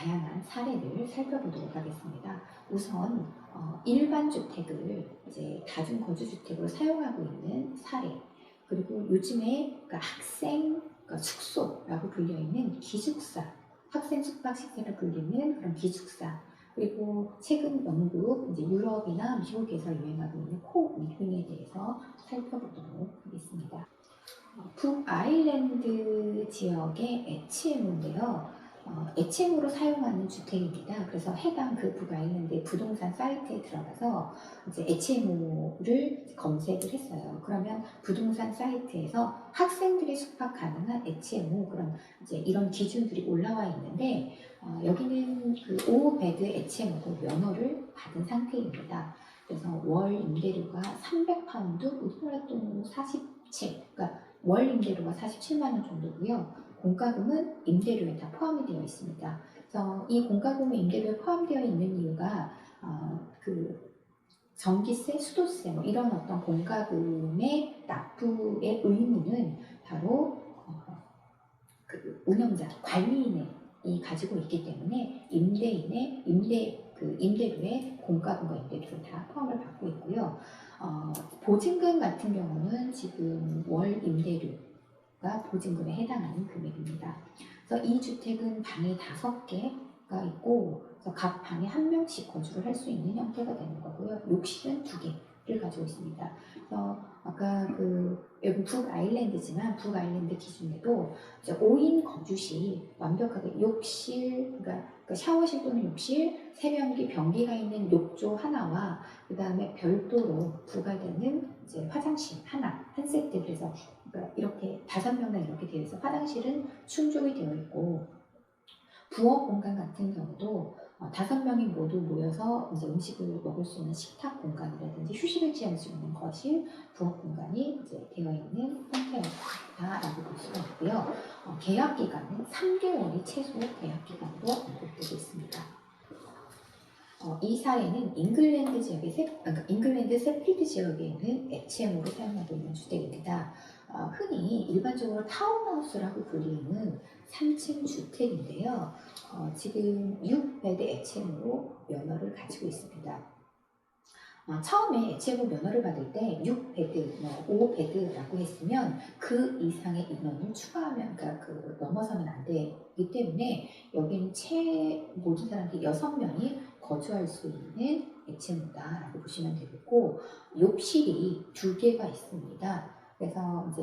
다양한 사례를 살펴보도록 하겠습니다. 우선 일반 주택을 이제 다중 거주주택으로 사용하고 있는 사례, 그리고 요즘에 그러니까 학생 그러니까 숙소라고 불려 있는 기숙사, 학생 숙박 시설을 불리는 그런 기숙사, 그리고 최근 영국, 이제 유럽이나 미국에서 유행하고 있는 코리빙에 대해서 살펴보도록 하겠습니다. 북아일랜드 지역의 HMO인데요. HMO로 사용하는 주택입니다. 그래서 해당 그 북아일랜드의 부동산 사이트에 들어가서 이제 HMO를 검색을 했어요. 그러면 부동산 사이트에서 학생들이 숙박 가능한 HMO 그런 이제 이런 기준들이 올라와 있는데 여기는 그 5베드 HMO고 면허를 받은 상태입니다. 그래서 월 임대료가 300파운드, 우리나라 돈으로 47, 그러니까 월 임대료가 47만 원 정도고요. 공과금은 임대료에 다 포함이 되어 있습니다. 그래서 이 공과금이 임대료에 포함되어 있는 이유가 그 전기세, 수도세 뭐 이런 어떤 공과금의 납부의 의무는 바로 그 운영자, 관리인이 가지고 있기 때문에 임대료에 공과금과 임대료를 다 포함을 받고 있고요. 보증금 같은 경우는 지금 월 임대료가 보증금에 해당하는 금액입니다. 그래서 이 주택은 방이 5개가 있고, 그래서 각 방에 한 명씩 거주를 할 수 있는 형태가 되는 거고요. 욕실은 2개를 가지고 있습니다. 그래서 아까 여기 북아일랜드지만 북아일랜드 기준에도 이제 5인 거주시 완벽하게 욕실, 그러니까 샤워실 또는 욕실, 세면기, 변기가 있는 욕조 하나와 그 다음에 별도로 부과되는 이제 화장실 하나, 한 세트. 그래서 그러니까 이렇게 5명당 이렇게 되어 있어 화장실은 충족이 되어 있고, 부엌 공간 같은 경우도 5명이 모두 모여서 이제 음식을 먹을 수 있는 식탁 공간이라든지 휴식을 취할 수 있는 거실, 부엌 공간이 이제 되어 있는 형태다라고 볼 수가 있고요. 계약 기간은 3개월이 최소 계약 기간으로 언급되고 있습니다. 이 사례는 잉글랜드 지역의 잉글랜드 세필드 지역에 있는 HMO로 사용하고 있는 주택입니다. 흔히 일반적으로 타운하우스라고 불리는 3층 주택인데요. 지금 6베드 HMO로 면허를 가지고 있습니다. 처음에 HMO 면허를 받을 때 6베드, 5베드라고 했으면 그 이상의 인원을 추가하면, 그러니까 넘어서면 안 되기 때문에 여기는 모든 사람들이 6명이 거주할 수 있는 HMO다라고 보시면 되겠고, 욕실이 2개가 있습니다. 그래서 이제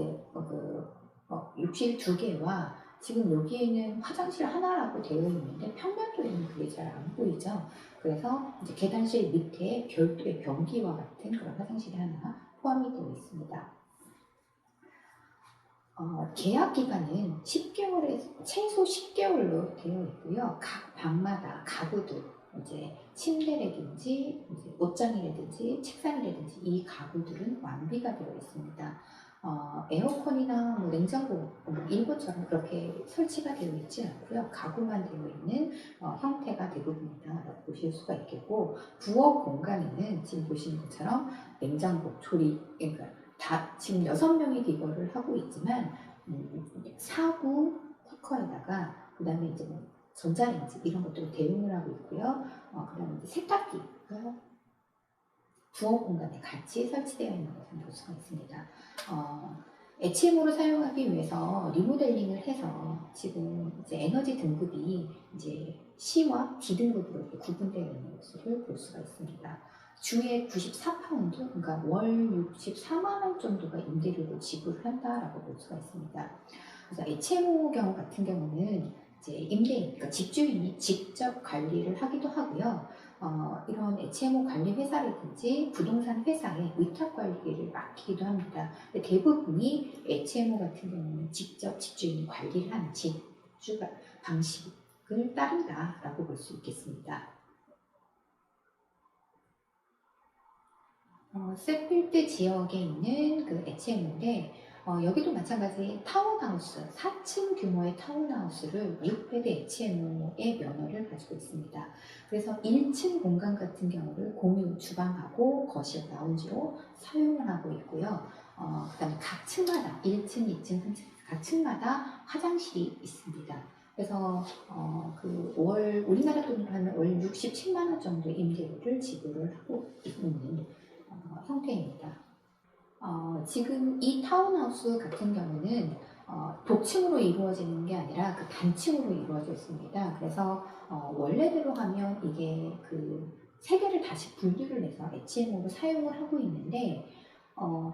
욕실 2개와 지금 여기에는 화장실 하나라고 되어 있는데 평면도에는 그게 잘 안 보이죠. 그래서 이제 계단실 밑에 별도의 변기와 같은 그런 화장실이 하나 포함이 되어 있습니다. 계약 기간은 최소 10개월로 되어 있고요. 각 방마다 가구들, 이제 침대라든지 이제 옷장이라든지 책상이라든지 이 가구들은 완비가 되어 있습니다. 에어컨이나 냉장고 일본처럼 그렇게 설치가 되어 있지 않고요. 가구만 되어 있는 형태가 대부분이다라고 보실 수가 있겠고, 부엌 공간에는 지금 보시는 것처럼 냉장고, 조리, 그러니까 지금 6명이 이거를 하고 있지만 사구 쿠커에다가 그 다음에 이제 전자레인지 이런 것들을 대용을 하고 있고요. 그 다음에 이제 세탁기가 부엌 공간에 같이 설치되어 있는 것을 볼 수가 있습니다. HMO를 사용하기 위해서 리모델링을 해서 지금 이제 에너지 등급이 이제 C와 D 등급으로 이렇게 구분되어 있는 것을 볼 수가 있습니다. 주에 94파운드, 그러니까 월 64만 원 정도가 임대료를 지불한다라고 볼 수가 있습니다. 그래서 HMO 경우 같은 경우는 이제 그러니까 집주인이 직접 관리를 하기도 하고요. 이런 HMO 관리 회사라든지 부동산 회사에 위탁 관리를 맡기기도 합니다. 근데 대부분이 HMO 같은 경우는 직접 집주인이 관리를 하는 집주 방식을 따른다라고 볼 수 있겠습니다. 세필드 지역에 있는 그 HMO인데 여기도 마찬가지 타운하우스, 4층 규모의 타운하우스를 6베드 HMO의 면허를 가지고 있습니다. 그래서 1층 공간 같은 경우를 공유 주방하고 거실, 라운지로 사용을 하고 있고요. 그 다음에 각 층마다 1층, 2층, 3층 각 층마다 화장실이 있습니다. 그래서 우리나라 돈으로 하면 월 67만 원 정도 임대료를 지불을 하고 있는 형태입니다. 지금 이 타운하우스 같은 경우는 복층으로 이루어지는 게 아니라 그 단층으로 이루어져 있습니다. 그래서 원래대로 하면 이게 그 세 개를 다시 분류를 해서 HMO로 사용을 하고 있는데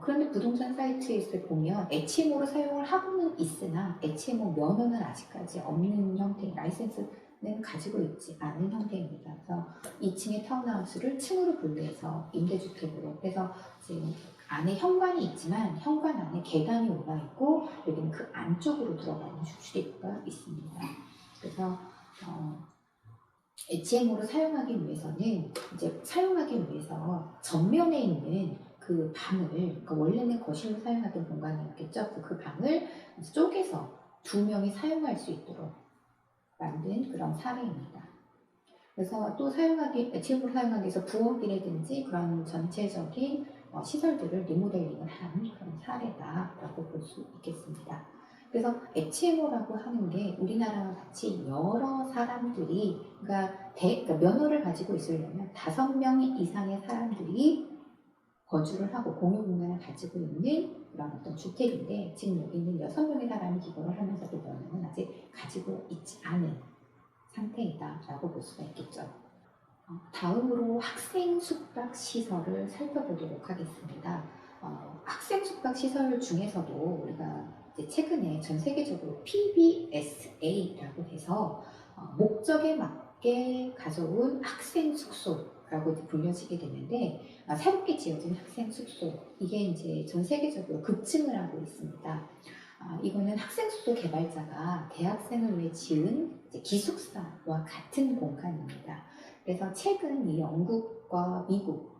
그런데 부동산 사이트에서 보면 HMO로 사용을 하고는 있으나 HMO 면허는 아직까지 없는 형태의 라이센스는 가지고 있지 않은 형태입니다. 그래서 2층의 타운하우스를 층으로 분류해서 임대주택으로, 그래서 지금 안에 현관이 있지만 현관 안에 계단이 올라 있고 여기는 그 안쪽으로 들어가는 출입구가 있습니다. 그래서 HMO로 사용하기 위해서는 전면에 있는 그 방을, 그러니까 원래는 거실로 사용하던 공간이었겠죠. 그 방을 쪼개서 2명이 사용할 수 있도록 만든 그런 사례입니다. 그래서 또 HMO로 사용하기 위해서 부엌이라든지 그런 전체적인 시설들을 리모델링을 한 그런 사례다라고 볼 수 있겠습니다. 그래서 HMO라고 하는 게 우리나라와 같이 여러 사람들이, 그러니까 면허를 가지고 있으려면 5명 이상의 사람들이 거주를 하고 공유 공간을 가지고 있는 그런 어떤 주택인데, 지금 여기는 6명의 사람이 기거를 하면서도 면허는 아직 가지고 있지 않은 상태이다라고 볼 수가 있겠죠. 다음으로 학생 숙박 시설을 살펴보도록 하겠습니다. 학생 숙박 시설 중에서도 우리가 이제 최근에 전 세계적으로 PBSA라고 해서 목적에 맞게 가져온 학생 숙소라고 불려지게 되는데, 새롭게 지어진 학생 숙소, 이게 이제 전 세계적으로 급증을 하고 있습니다. 이거는 학생 숙소 개발자가 대학생을 위해 지은 기숙사와 같은 공간입니다. 그래서 최근 이 영국과 미국,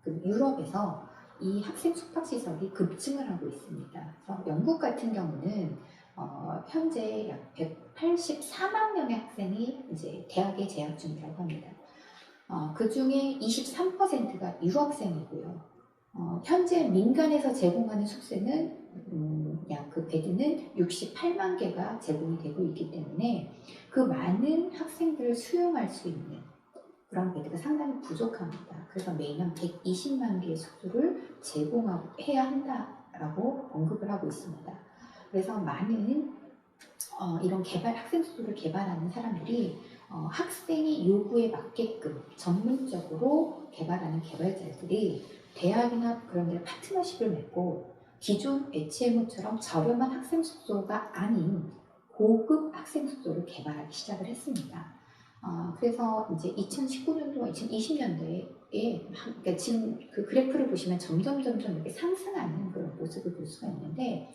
유럽에서 이 학생 숙박시설이 급증을 하고 있습니다. 그래서 영국 같은 경우는 현재 약 184만 명의 학생이 이제 대학에 재학 중이라고 합니다. 그 중에 23%가 유학생이고요. 현재 민간에서 제공하는 숙소는 약 그 베드는 68만 개가 제공이 되고 있기 때문에 그 많은 학생들을 수용할 수 있는 그런 베드가 상당히 부족합니다. 그래서 매년 120만 개의 숙소를 제공해야 한다라고 언급을 하고 있습니다. 그래서 많은 이런 학생 숙소를 개발하는 사람들이 학생의 요구에 맞게끔 전문적으로 개발하는 개발자들이 대학이나 그런 데 파트너십을 맺고 기존 HMO처럼 저렴한 학생 숙소가 아닌 고급 학생 숙소를 개발하기 시작을 했습니다. 그래서 이제 2019년도와 2020년도에 그러니까 지금 그 그래프를 보시면 점점 이렇게 상승하는 그런 모습을 볼 수가 있는데,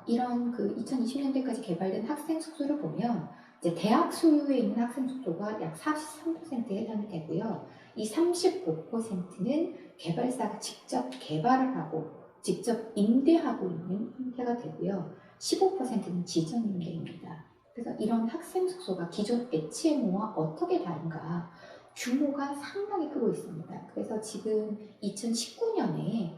이런 그 2020년대까지 개발된 학생 숙소를 보면 이제 대학 소유에 있는 학생 숙소가 약 43%에 해당이 되고요. 이 35%는 개발사가 직접 개발을 하고 직접 임대하고 있는 형태가 되고요. 15%는 지정 임대입니다. 그래서 이런 학생 숙소가 기존 HMO와 어떻게 다른가, 규모가 상당히 크고 있습니다. 그래서 지금 2019년에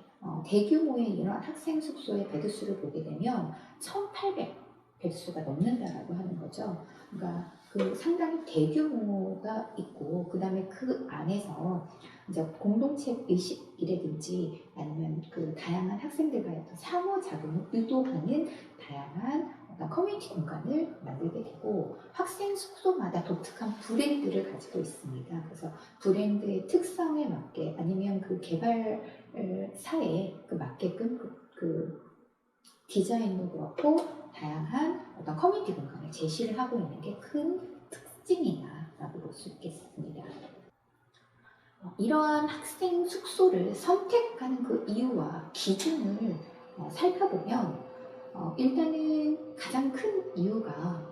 대규모의 이런 학생 숙소의 베드수를 보게 되면 1,800 베드수가 넘는다라고 하는 거죠. 그러니까 그 상당히 대규모가 있고, 그 다음에 그 안에서 이제 공동체 의식이라든지 아니면 그 다양한 학생들과의 어떤 상호작용을 유도하는 다양한 어떤 커뮤니티 공간을 만들게 되고, 학생 숙소마다 독특한 브랜드를 가지고 있습니다. 그래서 브랜드의 특성에 맞게 아니면 그 개발사에 맞게끔 그 디자인도 그렇고 다양한 어떤 커뮤니티 공간을 제시를 하고 있는 게 큰 특징이다라고 볼 수 있겠습니다. 이러한 학생 숙소를 선택하는 그 이유와 기준을 살펴보면, 일단은 가장 큰 이유가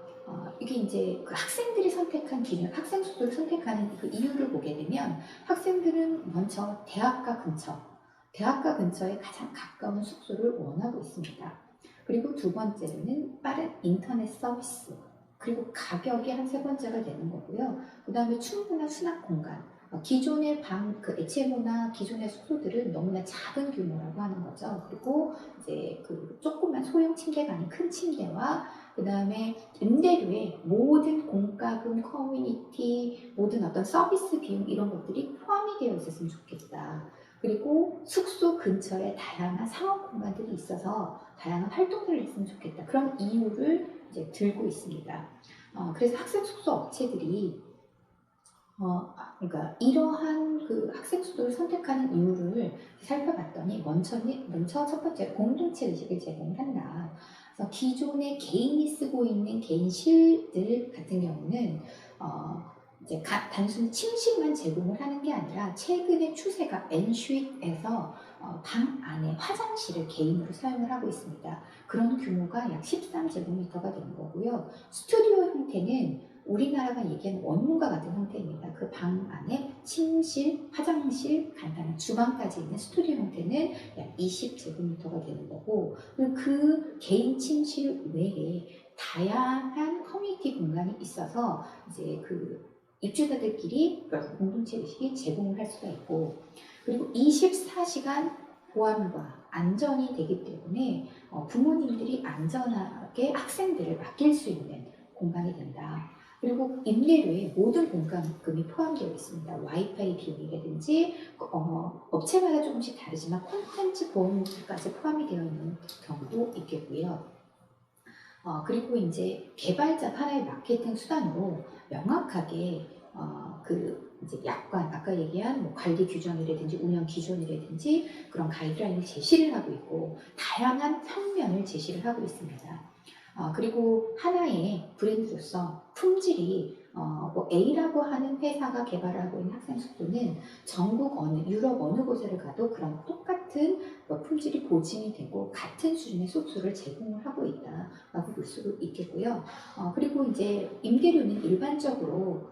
이게 이제 그 학생들이 선택한 기준, 학생 숙소를 선택하는 그 이유를 보게 되면, 학생들은 먼저 대학가 근처에 가장 가까운 숙소를 원하고 있습니다. 그리고 두 번째로는 빠른 인터넷 서비스, 그리고 가격이 한 세 번째가 되는 거고요. 그 다음에 충분한 수납 공간. 기존의 그 HMO나 기존의 숙소들은 너무나 작은 규모라고 하는 거죠. 그리고 이제 그 조그만 소형 침대가 아닌 큰 침대와 그 다음에 임대료에 모든 공과금, 커뮤니티, 모든 어떤 서비스 비용 이런 것들이 포함이 되어 있었으면 좋겠다. 그리고 숙소 근처에 다양한 상업 공간들이 있어서 다양한 활동들을 했으면 좋겠다. 그런 이유를 이제 들고 있습니다. 그래서 학생 숙소 업체들이 그러니까 이러한 그 학생 숙소를 선택하는 이유를 살펴봤더니 먼저 첫 번째로 공동체 의식을 제공한다. 그래서 기존에 개인이 쓰고 있는 개인실들 같은 경우는 이제 단순히 침실만 제공을 하는 게 아니라 최근의 추세가 엔슈윗에서 방 안에 화장실을 개인으로 사용을 하고 있습니다. 그런 규모가 약 13제곱미터가 되는 거고요. 스튜디오 형태는 우리나라가 얘기하는 원룸과 같은 형태입니다. 그 방 안에 침실, 화장실, 간단한 주방까지 있는 스튜디오 형태는 약 20제곱미터가 되는 거고, 그리고 그 개인 침실 외에 다양한 커뮤니티 공간이 있어서 이제 그 입주자들끼리 공동체 의식이 제공을 할 수가 있고, 그리고 24시간 보안과 안전이 되기 때문에 부모님들이 안전하게 학생들을 맡길 수 있는 공간이 된다. 그리고 임대료에 모든 공과금이 포함되어 있습니다. 와이파이 비용이라든지 업체마다 조금씩 다르지만 콘텐츠 보험까지 포함이 되어 있는 경우도 있겠고요. 그리고 이제 개발자 하나의 마케팅 수단으로 명확하게 그 이제 약관 아까 얘기한 뭐 관리 규정이라든지 운영 기준이라든지 그런 가이드라인을 제시를 하고 있고 다양한 평면을 제시를 하고 있습니다. 그리고 하나의 브랜드로서 품질이 뭐 A라고 하는 회사가 개발하고 있는 학생 숙소는 전국 유럽 어느 곳에 가도 그런 똑같은 품질이 보증이 되고 같은 수준의 숙소를 제공을 하고 있다라고 볼 수 있겠고요. 그리고 이제 임대료는 일반적으로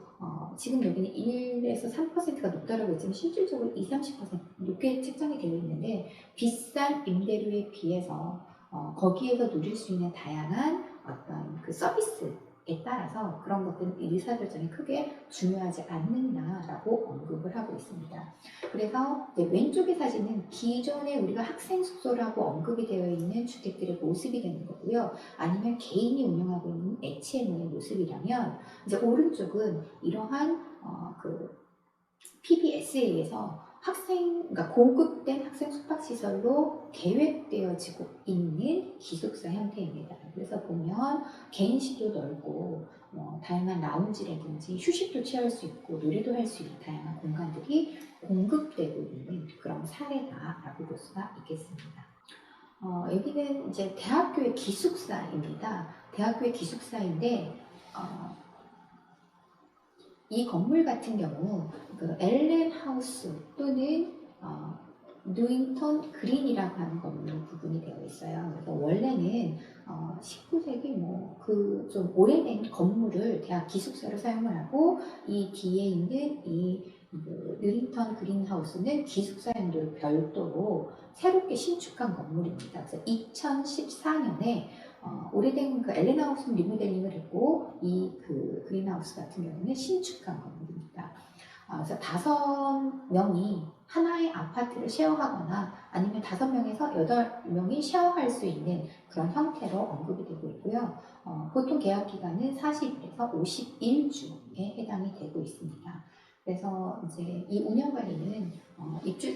지금 여기는 1에서 3%가 높다라고 했지만 실질적으로 20-30% 높게 책정이 되어 있는데 비싼 임대료에 비해서 거기에서 누릴 수 있는 다양한 어떤 그 서비스에 따라서 그런 것들은 의사결정이 크게 중요하지 않는다라고 언급을 하고 있습니다. 그래서 이제 왼쪽의 사진은 기존에 우리가 학생 숙소라고 언급이 되어 있는 주택들의 모습이 되는 거고요. 아니면 개인이 운영하고 있는 HMO의 모습이라면 이제 오른쪽은 이러한 그 PBS에 의해서 그러니까 고급된 학생 숙박시설로 계획되어지고 있는 기숙사 형태입니다. 그래서 보면 개인실도 넓고 다양한 라운지라든지 휴식도 취할 수 있고 놀이도 할 수 있는 다양한 공간들이 공급되고 있는 그런 사례다라고 볼 수가 있겠습니다. 여기는 이제 대학교의 기숙사입니다. 대학교의 기숙사인데 이 건물 같은 경우 그 엘렌 하우스 또는 뉴잉턴 그린이라고 하는 건물 부분이 되어 있어요. 그래서 원래는 19세기 그 좀 오래된 건물을 대학 기숙사로 사용을 하고 이 뒤에 있는 이 뉴잉턴 그린 하우스는 기숙사 용도로 별도로 새롭게 신축한 건물입니다. 그래서 2014년에 오래된 그 엘렌하우스는 리모델링을 했고 이 그 그린하우스 같은 경우는 신축한 건물입니다. 그래서 5명이 하나의 아파트를 쉐어하거나 아니면 5명에서 8명이 쉐어할 수 있는 그런 형태로 언급이 되고 있고요. 보통 계약 기간은 40일에서 51주에 해당이 되고 있습니다. 그래서 이제 이 운영 관리는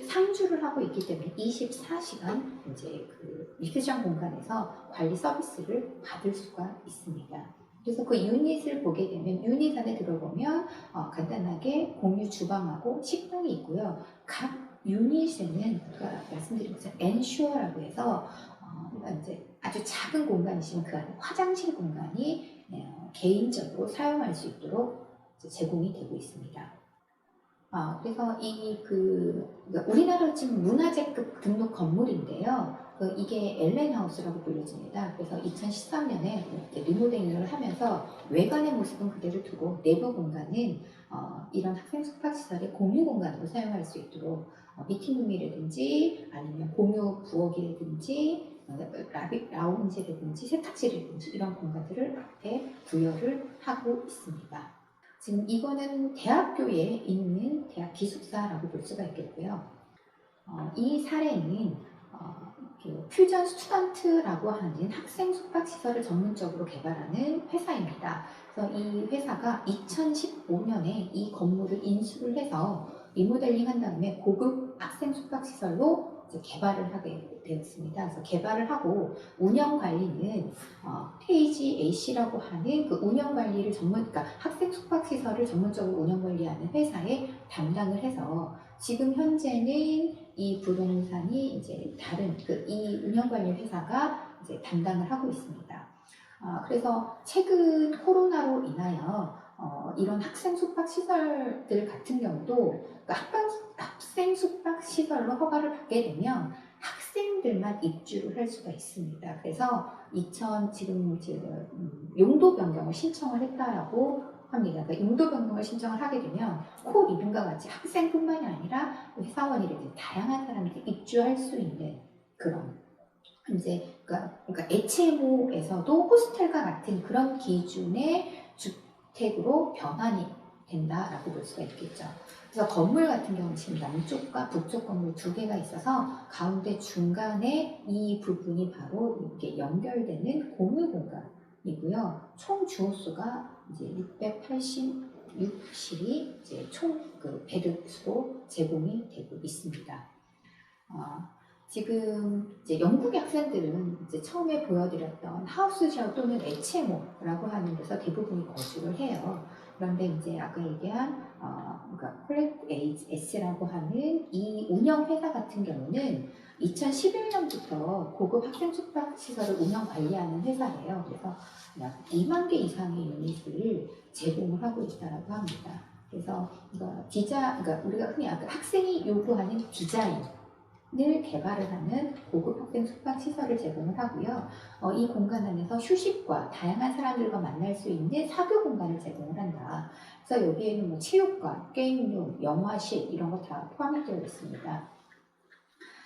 상주를 하고 있기 때문에 24시간 이제 그 미크장 공간에서 관리 서비스를 받을 수가 있습니다. 그래서 그 유닛을 보게 되면 유닛 안에 들어보면 간단하게 공유 주방하고 식당이 있고요. 각 유닛에는 말씀드린 것처럼 엔슈어라고 해서 이제 아주 작은 공간이지만 그 안에 화장실 공간이 개인적으로 사용할 수 있도록 제공이 되고 있습니다. 그래서 그러니까 우리나라 지금 문화재급 등록 건물인데요. 이게 엘렌하우스라고 불려집니다. 그래서 2013년에 리모델링을 하면서 외관의 모습은 그대로 두고 내부 공간은 이런 학생 숙박시설의 공유 공간으로 사용할 수 있도록 미팅룸이라든지 아니면 공유 부엌이라든지 라운지라든지 세탁실이라든지 이런 공간들을 부여를 하고 있습니다. 지금 이거는 대학교에 있는 대학 기숙사라고 볼 수가 있겠고요. 이 사례는 퓨전 스튜던트라고 하는 학생 숙박시설을 전문적으로 개발하는 회사입니다. 그래서 이 회사가 2015년에 이 건물을 인수를 해서 리모델링 한 다음에 고급 학생 숙박시설로 이제 개발을 하게 되었습니다. 그래서 개발을 하고 운영 관리는 페이지 A씨라고 하는 그 운영 관리를 그러니까 학생 숙박시설을 전문적으로 운영 관리하는 회사에 담당을 해서 지금 현재는 이 부동산이 이제 다른 이 운영관리 회사가 이제 담당을 하고 있습니다. 그래서 최근 코로나로 인하여 이런 학생 숙박 시설들 같은 경우도 그러니까 학생 숙박 시설로 허가를 받게 되면 학생들만 입주를 할 수가 있습니다. 그래서 지금 용도 변경을 신청을 했다라고 합니다. 그러니까 용도 변경을 신청을 하게 되면 이름과 같이 학생뿐만이 아니라 회사원이라든지 다양한 사람들이 입주할 수 있는 그런 그러니까 HMO에서도 호스텔과 같은 그런 기준의 주택으로 변환이 된다라고 볼 수가 있겠죠. 그래서 건물 같은 경우는 지금 남쪽과 북쪽 건물 두 개가 있어서 가운데 중간에 이 부분이 바로 이렇게 연결되는 공유 공간이고요. 총 주호수가 이제 686실이 이제 총 베드 수로 제공이 되고 있습니다. 지금 이제 영국의 학생들은 이제 처음에 보여드렸던 하우스샤워 또는 HMO라고 하는 데서 대부분이 거주를 해요. 그런데 이제 아까 얘기한 그러니까 콜렉S라고 하는 이 운영 회사 같은 경우는 2011년부터 고급 학생 숙박 시설을 운영 관리하는 회사예요. 그래서 약 2만 개 이상의 유닛을 제공을 하고 있다고 합니다. 그래서 그러니까 우리가 흔히 학생이 요구하는 디자인을 개발을 하는 고급 학생 숙박 시설을 제공을 하고요. 이 공간 안에서 휴식과 다양한 사람들과 만날 수 있는 사교 공간을 제공을 한다. 그래서 여기에는 뭐 체육관, 게임룸, 영화실 이런 거 다 포함이 되어 있습니다.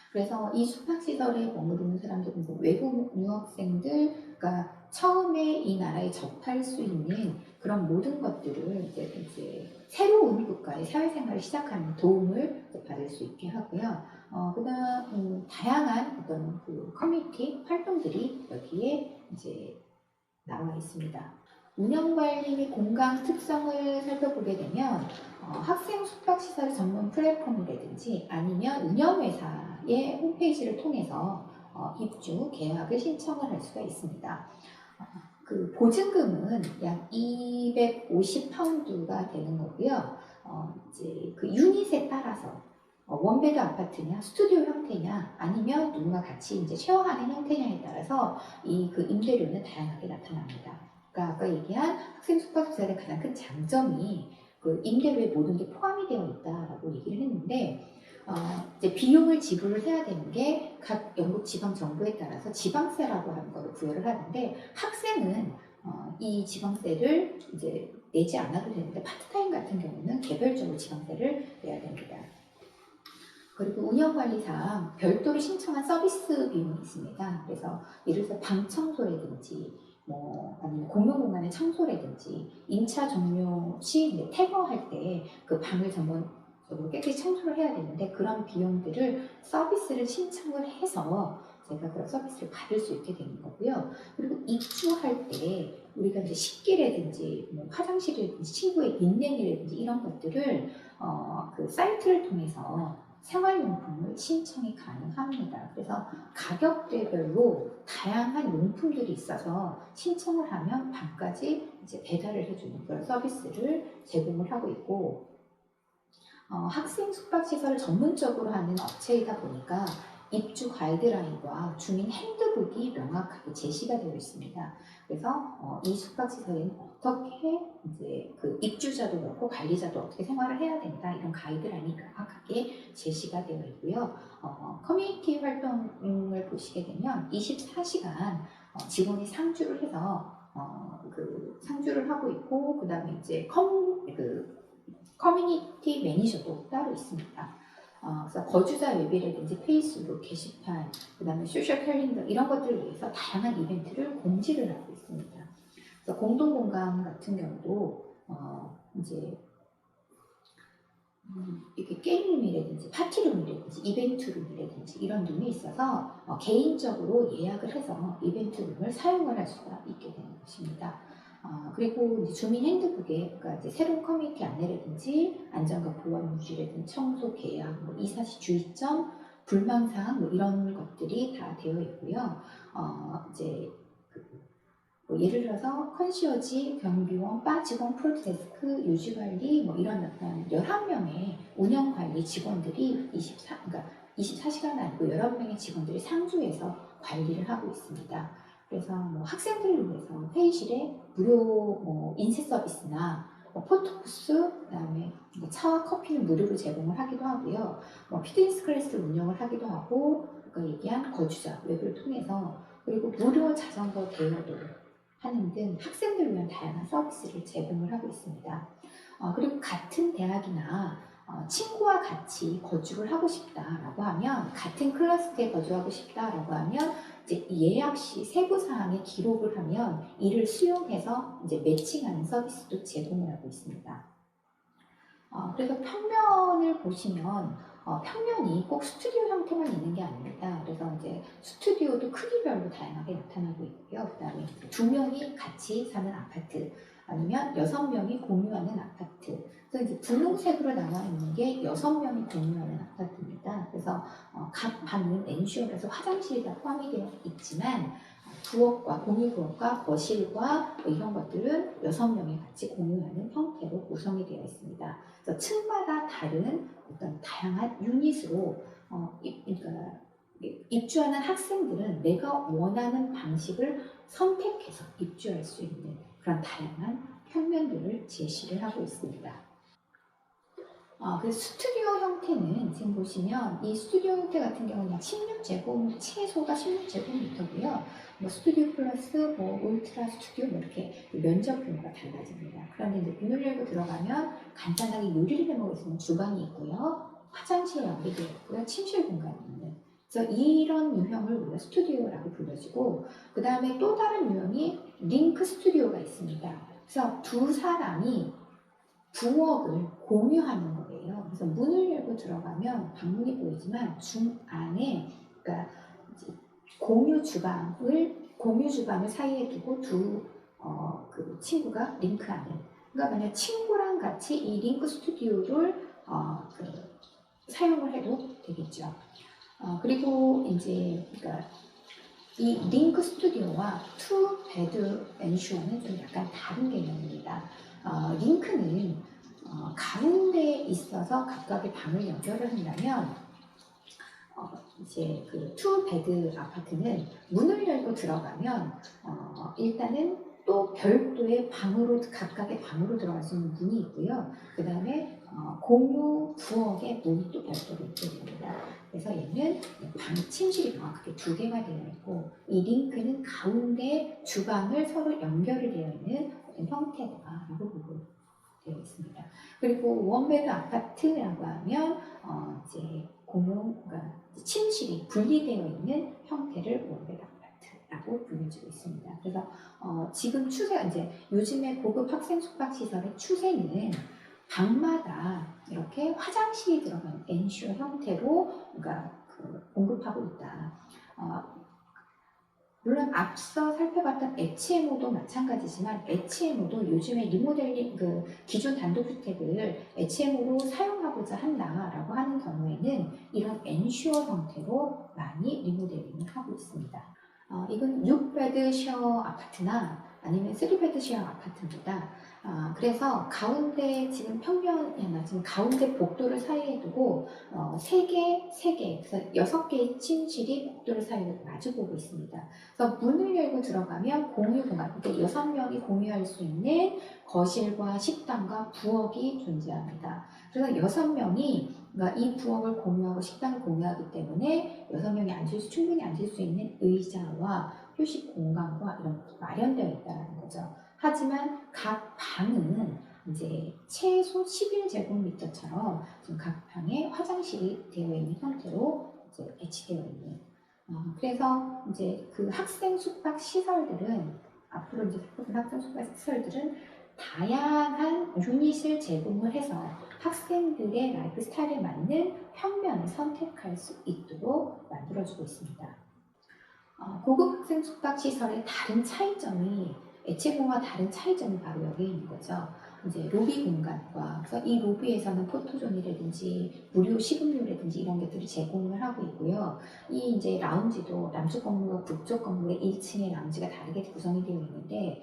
그래서 이 숙박시설에 머무르는 사람들은 외국 유학생들, 그러니까 처음에 이 나라에 접할 수 있는 그런 모든 것들을 이제 새로운 국가의 사회생활을 시작하는 도움을 받을 수 있게 하고요. 그다음 다양한 어떤 커뮤니티 활동들이 여기에 이제 나와 있습니다. 운영관리 및 공간 특성을 살펴보게 되면 학생 숙박시설 전문 플랫폼이라든지 아니면 운영회사의 홈페이지를 통해서 입주 계약을 신청을 할 수가 있습니다. 보증금은 약 250파운드가 되는 거고요. 이제 유닛에 따라서 원베드 아파트냐, 스튜디오 형태냐, 아니면 누군가 같이 이제 쉐어하는 형태냐에 따라서 임대료는 다양하게 나타납니다. 그러니까 아까 얘기한 학생 숙박시설의 가장 큰 장점이 임대료에 모든 게 포함이 되어 있다라고 얘기를 했는데, 이제 비용을 지불을 해야 되는 게 각 영국 지방 정부에 따라서 지방세라고 하는 것을 부여를 하는데, 학생은 이 지방세를 이제 내지 않아도 되는데 파트타임 같은 경우는 개별적으로 지방세를 내야 됩니다. 그리고 운영관리상 별도로 신청한 서비스 비용이 있습니다. 그래서 예를 들어서 방 청소라든지 아니면 공용공간의 청소라든지 임차 종료 시 퇴거할 때 그 방을 전문적으로 깨끗이 청소를 해야 되는데 그런 비용들을 서비스를 신청을 해서 제가 그런 서비스를 받을 수 있게 되는 거고요. 그리고 입주할 때 우리가 이제 식기라든지 화장실이라든지 친구의 빈냉이라든지 이런 것들을 사이트를 통해서 생활용품을 신청이 가능합니다. 그래서 가격대별로 다양한 용품들이 있어서 신청을 하면 방까지 이제 배달을 해주는 그런 서비스를 제공을 하고 있고, 학생 숙박시설을 전문적으로 하는 업체이다 보니까 입주 가이드라인과 주민 핸드북이 명확하게 제시가 되어 있습니다. 그래서 이 숙박시설에는 어떻게 이제 입주자도 그렇고 관리자도 어떻게 생활을 해야 된다 이런 가이드라인이 명확하게 제시가 되어 있고요. 커뮤니티 활동을 보시게 되면 24시간 직원이 상주를 해서 상주를 하고 있고, 그 다음에 이제 커뮤니티 매니저도 따로 있습니다. 그래서 거주자 웹이라든지 페이스북 게시판, 그 다음에 소셜 캘린더 이런 것들을 위해서 다양한 이벤트를 공지를 하고 있습니다. 그래서 공동공간 같은 경우도 이제 이렇게 게임룸이라든지 파티룸이라든지 이벤트룸이라든지 이런 룸이 있어서 개인적으로 예약을 해서 이벤트룸을 사용을 할 수가 있게 되는 것입니다. 그리고 이제 주민 핸드북에 그러니까 이제 새로운 커뮤니티 안내라든지 안전과 보안 유지라든지 청소 계약, 뭐 이사시 주의점, 불만사항 뭐 이런 것들이 다 되어 있고요. 이제 뭐 예를 들어서 컨시어지, 경비원, 바 직원, 프론트데스크, 유지관리 뭐 이런 어떤 11명의 운영관리 직원들이 24시간 아니고 11명의 직원들이 상주해서 관리를 하고 있습니다. 그래서 뭐 학생들을 위해서 회의실에 무료 뭐 인쇄 서비스나 뭐 포토부스, 그다음에 뭐 차와 커피는 무료로 제공을 하기도 하고요. 뭐 피트니스 클래스를 운영을 하기도 하고, 그러니까 얘기한 거주자 웹을 통해서, 그리고 무료 자전거 대여도 하는 등 학생들을 위한 다양한 서비스를 제공을 하고 있습니다. 그리고 같은 대학이나 친구와 같이 거주를 하고 싶다라고 하면, 같은 클러스터에 거주하고 싶다라고 하면 이제 예약 시 세부 사항에 기록을 하면 이를 수용해서 이제 매칭하는 서비스도 제공을 하고 있습니다. 그래서 평면을 보시면 평면이 꼭 스튜디오 형태만 있는 게 아닙니다. 그래서 이제 스튜디오도 크기별로 다양하게 나타나고 있고요. 그 다음에 2명이 같이 사는 아파트, 아니면 6명이 공유하는 아파트. 그래서 이제 분홍색으로 나와 있는 게 6명이 공유하는 아파트입니다. 그래서 각 방은 엔슈어라서 화장실이 다 포함이 되어 있지만, 부엌과 공유 부엌과 거실과 뭐 이런 것들은 6명이 같이 공유하는 형태로 구성이 되어 있습니다. 그래서 층마다 다른 어떤 다양한 유닛으로 그러니까 입주하는 학생들은 내가 원하는 방식을 선택해서 입주할 수 있는 그런 다양한 평면들을 제시를 하고 있습니다. 그래서 스튜디오 형태는 지금 보시면 이 스튜디오 형태 같은 경우는 약 16제곱, 최소가 16제곱미터고요. 뭐 스튜디오 플러스, 뭐 울트라 스튜디오 뭐 이렇게 면적 규모가 달라집니다. 그런데 이제 문을 열고 들어가면 간단하게 요리를 해먹을 수 있는 주방이 있고요. 화장실이 연계되어 있고요. 침실 공간이 있는. 그래서 이런 유형을 우리가 스튜디오라고 불러지고, 그 다음에 또 다른 유형이 링크 스튜디오가 있습니다. 그래서 두 사람이 부엌을 공유하는 거예요. 그래서 문을 열고 들어가면 방문이 보이지만 중 안에, 그러니까 공유 주방을 사이에 두고 그 친구가 링크하는. 그러니까 만약 친구랑 같이 이 링크 스튜디오를 사용을 해도 되겠죠. 그리고 이제 그러니까 이 링크 스튜디오와 투 베드 엔슈어는 좀 약간 다른 개념입니다. 링크는 가운데에 있어서 각각의 방을 연결을 한다면, 이제 그 투 베드 아파트는 문을 열고 들어가면 일단은 또 별도의 방으로, 각각의 방으로 들어갈 수 있는 문이 있고요. 그 다음에 공유 부엌의 문이 또 별도로 있게 됩니다. 그래서 얘는 침실이 정확하게 2개가 되어 있고, 이 링크는 가운데 주방을 서로 연결이 되어 있는 형태다라고 보고 되어 있습니다. 그리고 원베드 아파트라고 하면 이제 그러니까 침실이 분리되어 있는 형태를 원베드 아파트라고 불리지고 있습니다. 그래서 지금 이제 요즘에 고급 학생 숙박 시설의 추세는 방마다 이렇게 화장실이 들어간 엔슈어 형태로 그러니까 공급하고 있다. 물론 앞서 살펴봤던 HMO도 마찬가지지만, HMO도 요즘에 리모델링, 기존 단독주택을 HMO로 사용하고자 한다라고 하는 경우에는 이런 엔슈어 형태로 많이 리모델링을 하고 있습니다. 이건 6베드 쉐어 아파트나 아니면 3베드 쉐어 아파트입니다. 그래서 가운데 지금 지금 가운데 복도를 사이에 두고 3개, 그래서 6개의 침실이 복도를 사이에 마주보고 있습니다. 그래서 문을 열고 들어가면 공유 공간, 그러니까 6명이 공유할 수 있는 거실과 식당과 부엌이 존재합니다. 그래서 6명이 그러니까 이 부엌을 공유하고 식당을 공유하기 때문에 6명이 충분히 앉을 수 있는 의자와 휴식 공간과 이런 것이 마련되어 있다는 거죠. 하지만 각 방은 이제 최소 11제곱미터처럼 지금 각 방에 화장실이 되어 있는 형태로 이제 배치되어 있는. 그래서 이제 그 학생 숙박 시설들은, 앞으로 이제 학생 숙박 시설들은 다양한 유닛을 제공을 해서 학생들의 라이프 스타일에 맞는 평면을 선택할 수 있도록 만들어주고 있습니다. 고급 학생 숙박 시설의 다른 차이점이 애체공과 다른 차이점이 바로 여기에 있는 거죠. 이제 로비 공간과 그래서 이 로비에서는 포토존이라든지 무료 식음료라든지 이런 것들을 제공을 하고 있고요. 이 이제 라운지도 남쪽 건물과 북쪽 건물의 1층의 라운지가 다르게 구성이 되어 있는데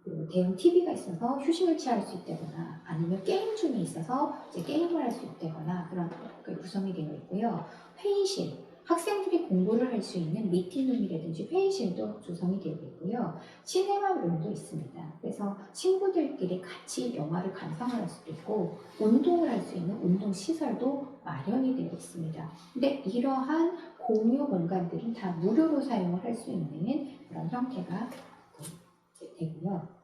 그 대형 TV가 있어서 휴식을 취할 수 있다거나 아니면 게임 중에 있어서 이제 게임을 할 수 있다거나 그런 구성이 되어 있고요. 회의실 학생들이 공부를 할 수 있는 미팅룸이라든지 회의실도 조성이 되어 있고요. 시네마룸도 있습니다. 그래서 친구들끼리 같이 영화를 감상을 할 수도 있고 운동을 할 수 있는 운동시설도 마련이 되어 있습니다. 근데 이러한 공유 공간들은 다 무료로 사용을 할 수 있는 그런 형태가 되고요.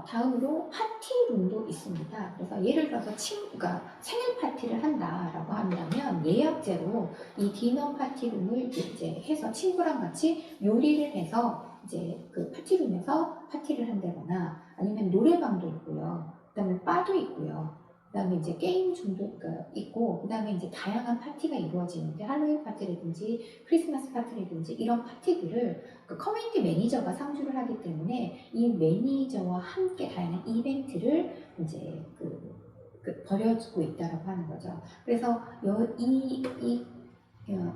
다음으로 파티룸도 있습니다. 그래서 예를 들어서 그러니까 생일 파티를 한다라고 한다면 예약제로 이 디너 파티룸을 이제 해서 친구랑 같이 요리를 해서 이제 그 파티룸에서 파티를 한다거나 아니면 노래방도 있고요. 그다음에 바도 있고요. 그다음에 이제 게임 중도 있고 그다음에 이제 다양한 파티가 이루어지는데 할로윈 파티라든지 크리스마스 파티라든지 이런 파티들을 그 커뮤니티 매니저가 상주를 하기 때문에 이 매니저와 함께 다양한 이벤트를 이제 벌여주고 있다라고 하는 거죠. 그래서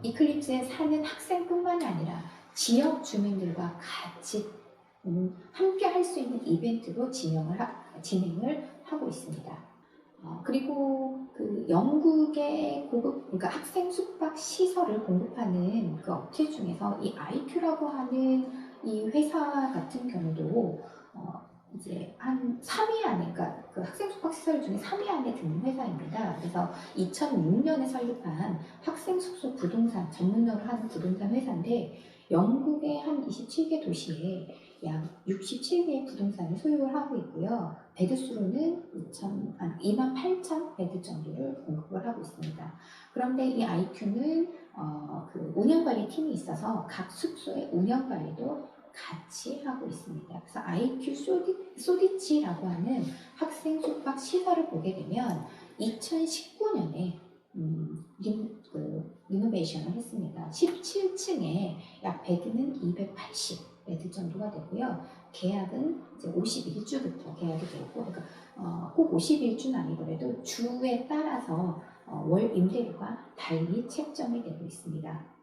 이클립스에 사는 학생뿐만 아니라 지역 주민들과 같이 함께 할 수 있는 이벤트로 진행을 하고 있습니다. 그리고 그 영국의 고급, 그러니까 학생 숙박 시설을 공급하는 그 업체 중에서 이 IQ라고 하는 이 회사 같은 경우도 이제 한 3위 안에, 그러니까 그 학생 숙박 시설 중에 3위 안에 드는 회사입니다. 그래서 2006년에 설립한 학생 숙소 부동산 전문으로 하는 부동산 회사인데 영국의 한 27개 도시에 약 67개의 부동산을 소유를 하고 있고요. 베드 수로는 28,000 베드 정도를 공급을 하고 있습니다. 그런데 이 IQ는 그 운영관리 팀이 있어서 각 숙소의 운영관리도 같이 하고 있습니다. 그래서 IQ 소디치라고 하는 학생 숙박 시설을 보게 되면 2019년에 리노베이션을 했습니다. 17층에 약 베드는 280 베드 정도가 되고요. 계약은 이제 51주부터 계약이 되고, 그러니까 꼭 51주는 아니더라도 주에 따라서 월 임대료가 달리 책정이 되고 있습니다.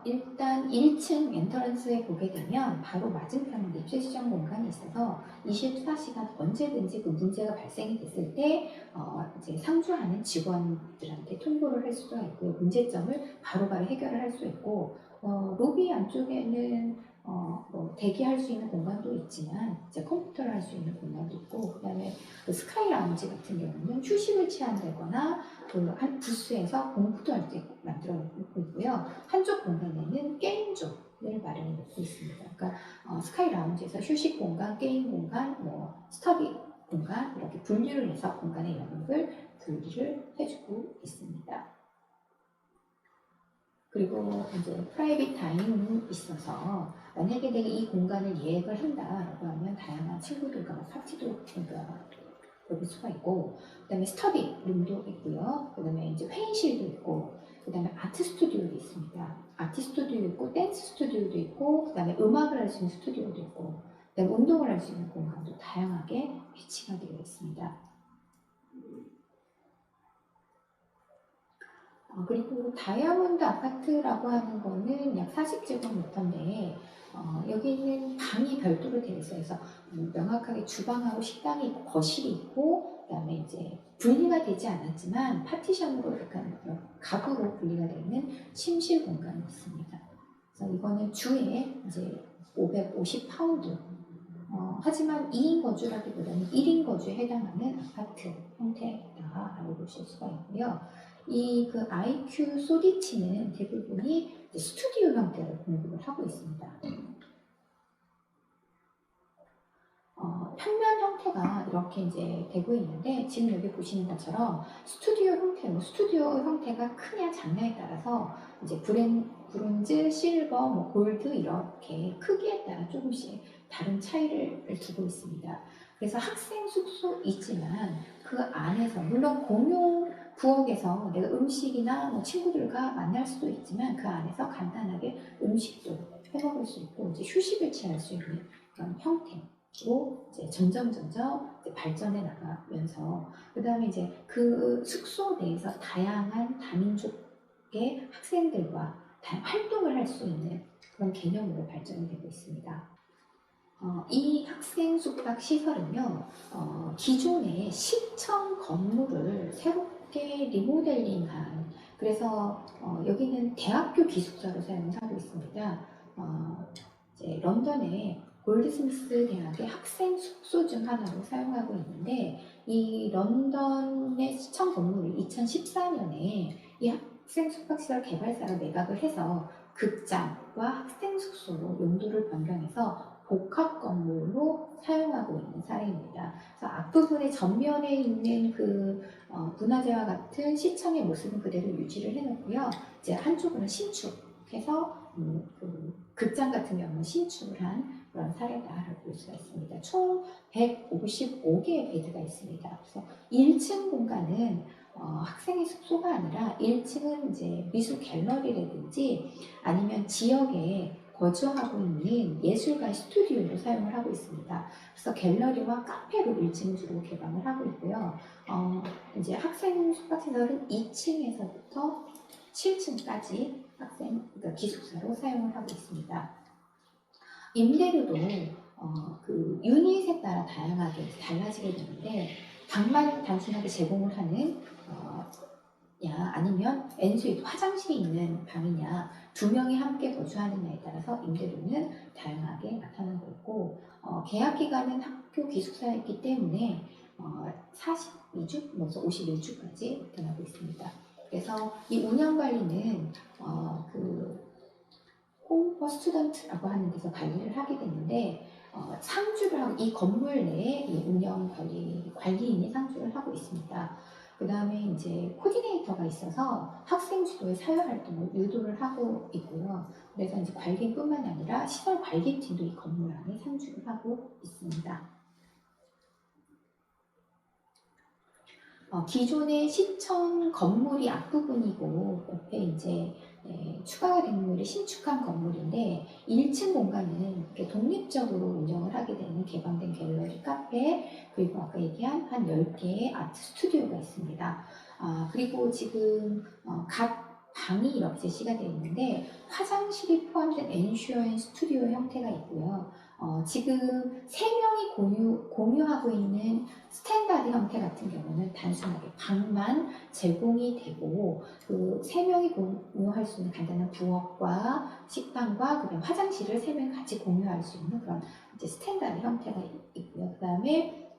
일단 1층 엔터런스에 보게 되면 바로 맞은편에 입체 시정 공간이 있어서 24시간 언제든지 그 문제가 발생이 됐을 때 이제 상주하는 직원들한테 통보를 할 수가 있고요. 문제점을 바로바로 해결을 할 수 있고 로비 안쪽에는 대기할 수 있는 공간도 있지만 이제 컴퓨터를 할 수 있는 공간도 있고 그다음에 그 스카이 라운지 같은 경우는 휴식을 취한다거나 한 부스에서 공부도 할 때 만들어 놓고 있고요. 한쪽 공간에는 게임존을 마련해 놓고 있습니다. 그러니까 스카이 라운지에서 휴식 공간, 게임 공간, 스터디 공간 이렇게 분류를 해서 공간의 영역을 분리를 해주고 있습니다. 그리고 이제 프라이빗 다이닝이 있어서 만약에 내가 이 공간을 예약을 한다라고 하면 다양한 친구들과 파티도 볼 수가 있고 그다음에 스터디 룸도 있고요. 그다음에 이제 회의실도 있고 그다음에 아트 스튜디오도 있습니다. 아트 스튜디오 있고 댄스 스튜디오도 있고 그다음에 음악을 할 수 있는 스튜디오도 있고 그다음에 운동을 할 수 있는 공간도 다양하게 배치가 되어 있습니다. 그리고 다이아몬드 아파트라고 하는 거는 약 40제곱미터인데 여기는 방이 별도로 되어 있어요. 그래서 명확하게 주방하고 식당이 있고 거실이 있고 그다음에 이제 분리가 되지 않았지만 파티션으로 약간 가구로 분리가 되어 있는 침실 공간이 있습니다. 그래서 이거는 주에 이제 550파운드 하지만 2인 거주라기보다는 1인 거주에 해당하는 아파트 형태다라고 보실 수가 있고요. 이 그 IQ 소디치는 대부분이 스튜디오 형태로 공급을 하고 있습니다. 평면 형태가 이렇게 이제 되고 있는데, 지금 여기 보시는 것처럼 스튜디오 형태가 크냐 작냐에 따라서 이제 브론즈, 실버, 뭐 골드 이렇게 크기에 따라 조금씩 다른 차이를 두고 있습니다. 그래서 학생 숙소이지만 그 안에서 물론 공용 부엌에서 내가 음식이나 뭐 친구들과 만날 수도 있지만 그 안에서 간단하게 음식도 해 먹을 수 있고 이제 휴식을 취할 수 있는 그런 형태로 이제 점점 이제 발전해 나가면서, 그 다음에 이제 그 숙소 내에서 다양한 다민족의 학생들과 활동을 할 수 있는 그런 개념으로 발전이 되고 있습니다. 이 학생 숙박 시설은요, 기존의 시청 건물을 새롭게 리모델링한, 그래서 여기는 대학교 기숙사로 사용을 하고 있습니다. 이제 런던의 골드스미스 대학의 학생 숙소 중 하나로 사용하고 있는데, 이 런던의 시청 건물을 2014년에 이 학생 숙박시설 개발사가 매각을 해서 극장과 학생 숙소로 용도를 변경해서 복합 건물로 사용하고 있는 사례입니다. 그래서 앞부분에 전면에 있는 그 문화재와 같은 시청의 모습은 그대로 유지를 해놓고요. 이제 한쪽으로는 신축해서 그 극장 같은 경우는 신축을 한 그런 사례다라고 볼 수가 있습니다. 총 155개의 베드가 있습니다. 그래서 1층 공간은 학생의 숙소가 아니라 1층은 이제 미술 갤러리라든지 아니면 지역에 거주하고 있는 예술가 스튜디오로 사용을 하고 있습니다. 그래서 갤러리와 카페로 1층 주로 개방을 하고 있고요. 이제 학생 숙박시설은 2층에서부터 7층까지 그러니까 기숙사로 사용을 하고 있습니다. 임대료도 그 유닛에 따라 다양하게 달라지게 되는데, 방만 단순하게 제공을 하는 아니면 엔수이트 화장실이 있는 방이냐, 두 명이 함께 거주하느냐에 따라서 임대료는 다양하게 나타나고 있고, 계약 기간은 학교 기숙사였기 때문에 42주에서 51주까지 나타나고 있습니다. 그래서 이 운영 관리는 홈 포 스튜던트라고 하는 데서 관리를 하게 되는데, 상주를 하고 이 건물 내에 이 운영 관리인이 상주를 하고 있습니다. 그 다음에 이제 코디네이터가 있어서 학생 주도의 사회 활동을 유도를 하고 있고요. 그래서 이제 관리뿐만 아니라 시설 관리팀도 이 건물 안에 상주를 하고 있습니다. 기존의 시청 건물이 앞부분이고 옆에 이제 추가가 된 건물이 신축한 건물인데, 1층 공간은 이렇게 독립적으로 운영을 하게 되는 개방된 갤러리, 카페, 그리고 아까 얘기한 한 10개의 아트 스튜디오가 있습니다. 그리고 지금 각 방이 이렇게 제시가 되어 있는데, 화장실이 포함된 엔슈어앤 스튜디오 형태가 있고요. 지금 3명이 공유하고 있는 스탠다드 형태 같은 경우는 단순하게 방만 제공이 되고, 그 3명이 공유할 수 있는 간단한 부엌과 식당과 그다음 화장실을 3명이 같이 공유할 수 있는 그런 이제 스탠다드 형태가 있고요. 그 다음에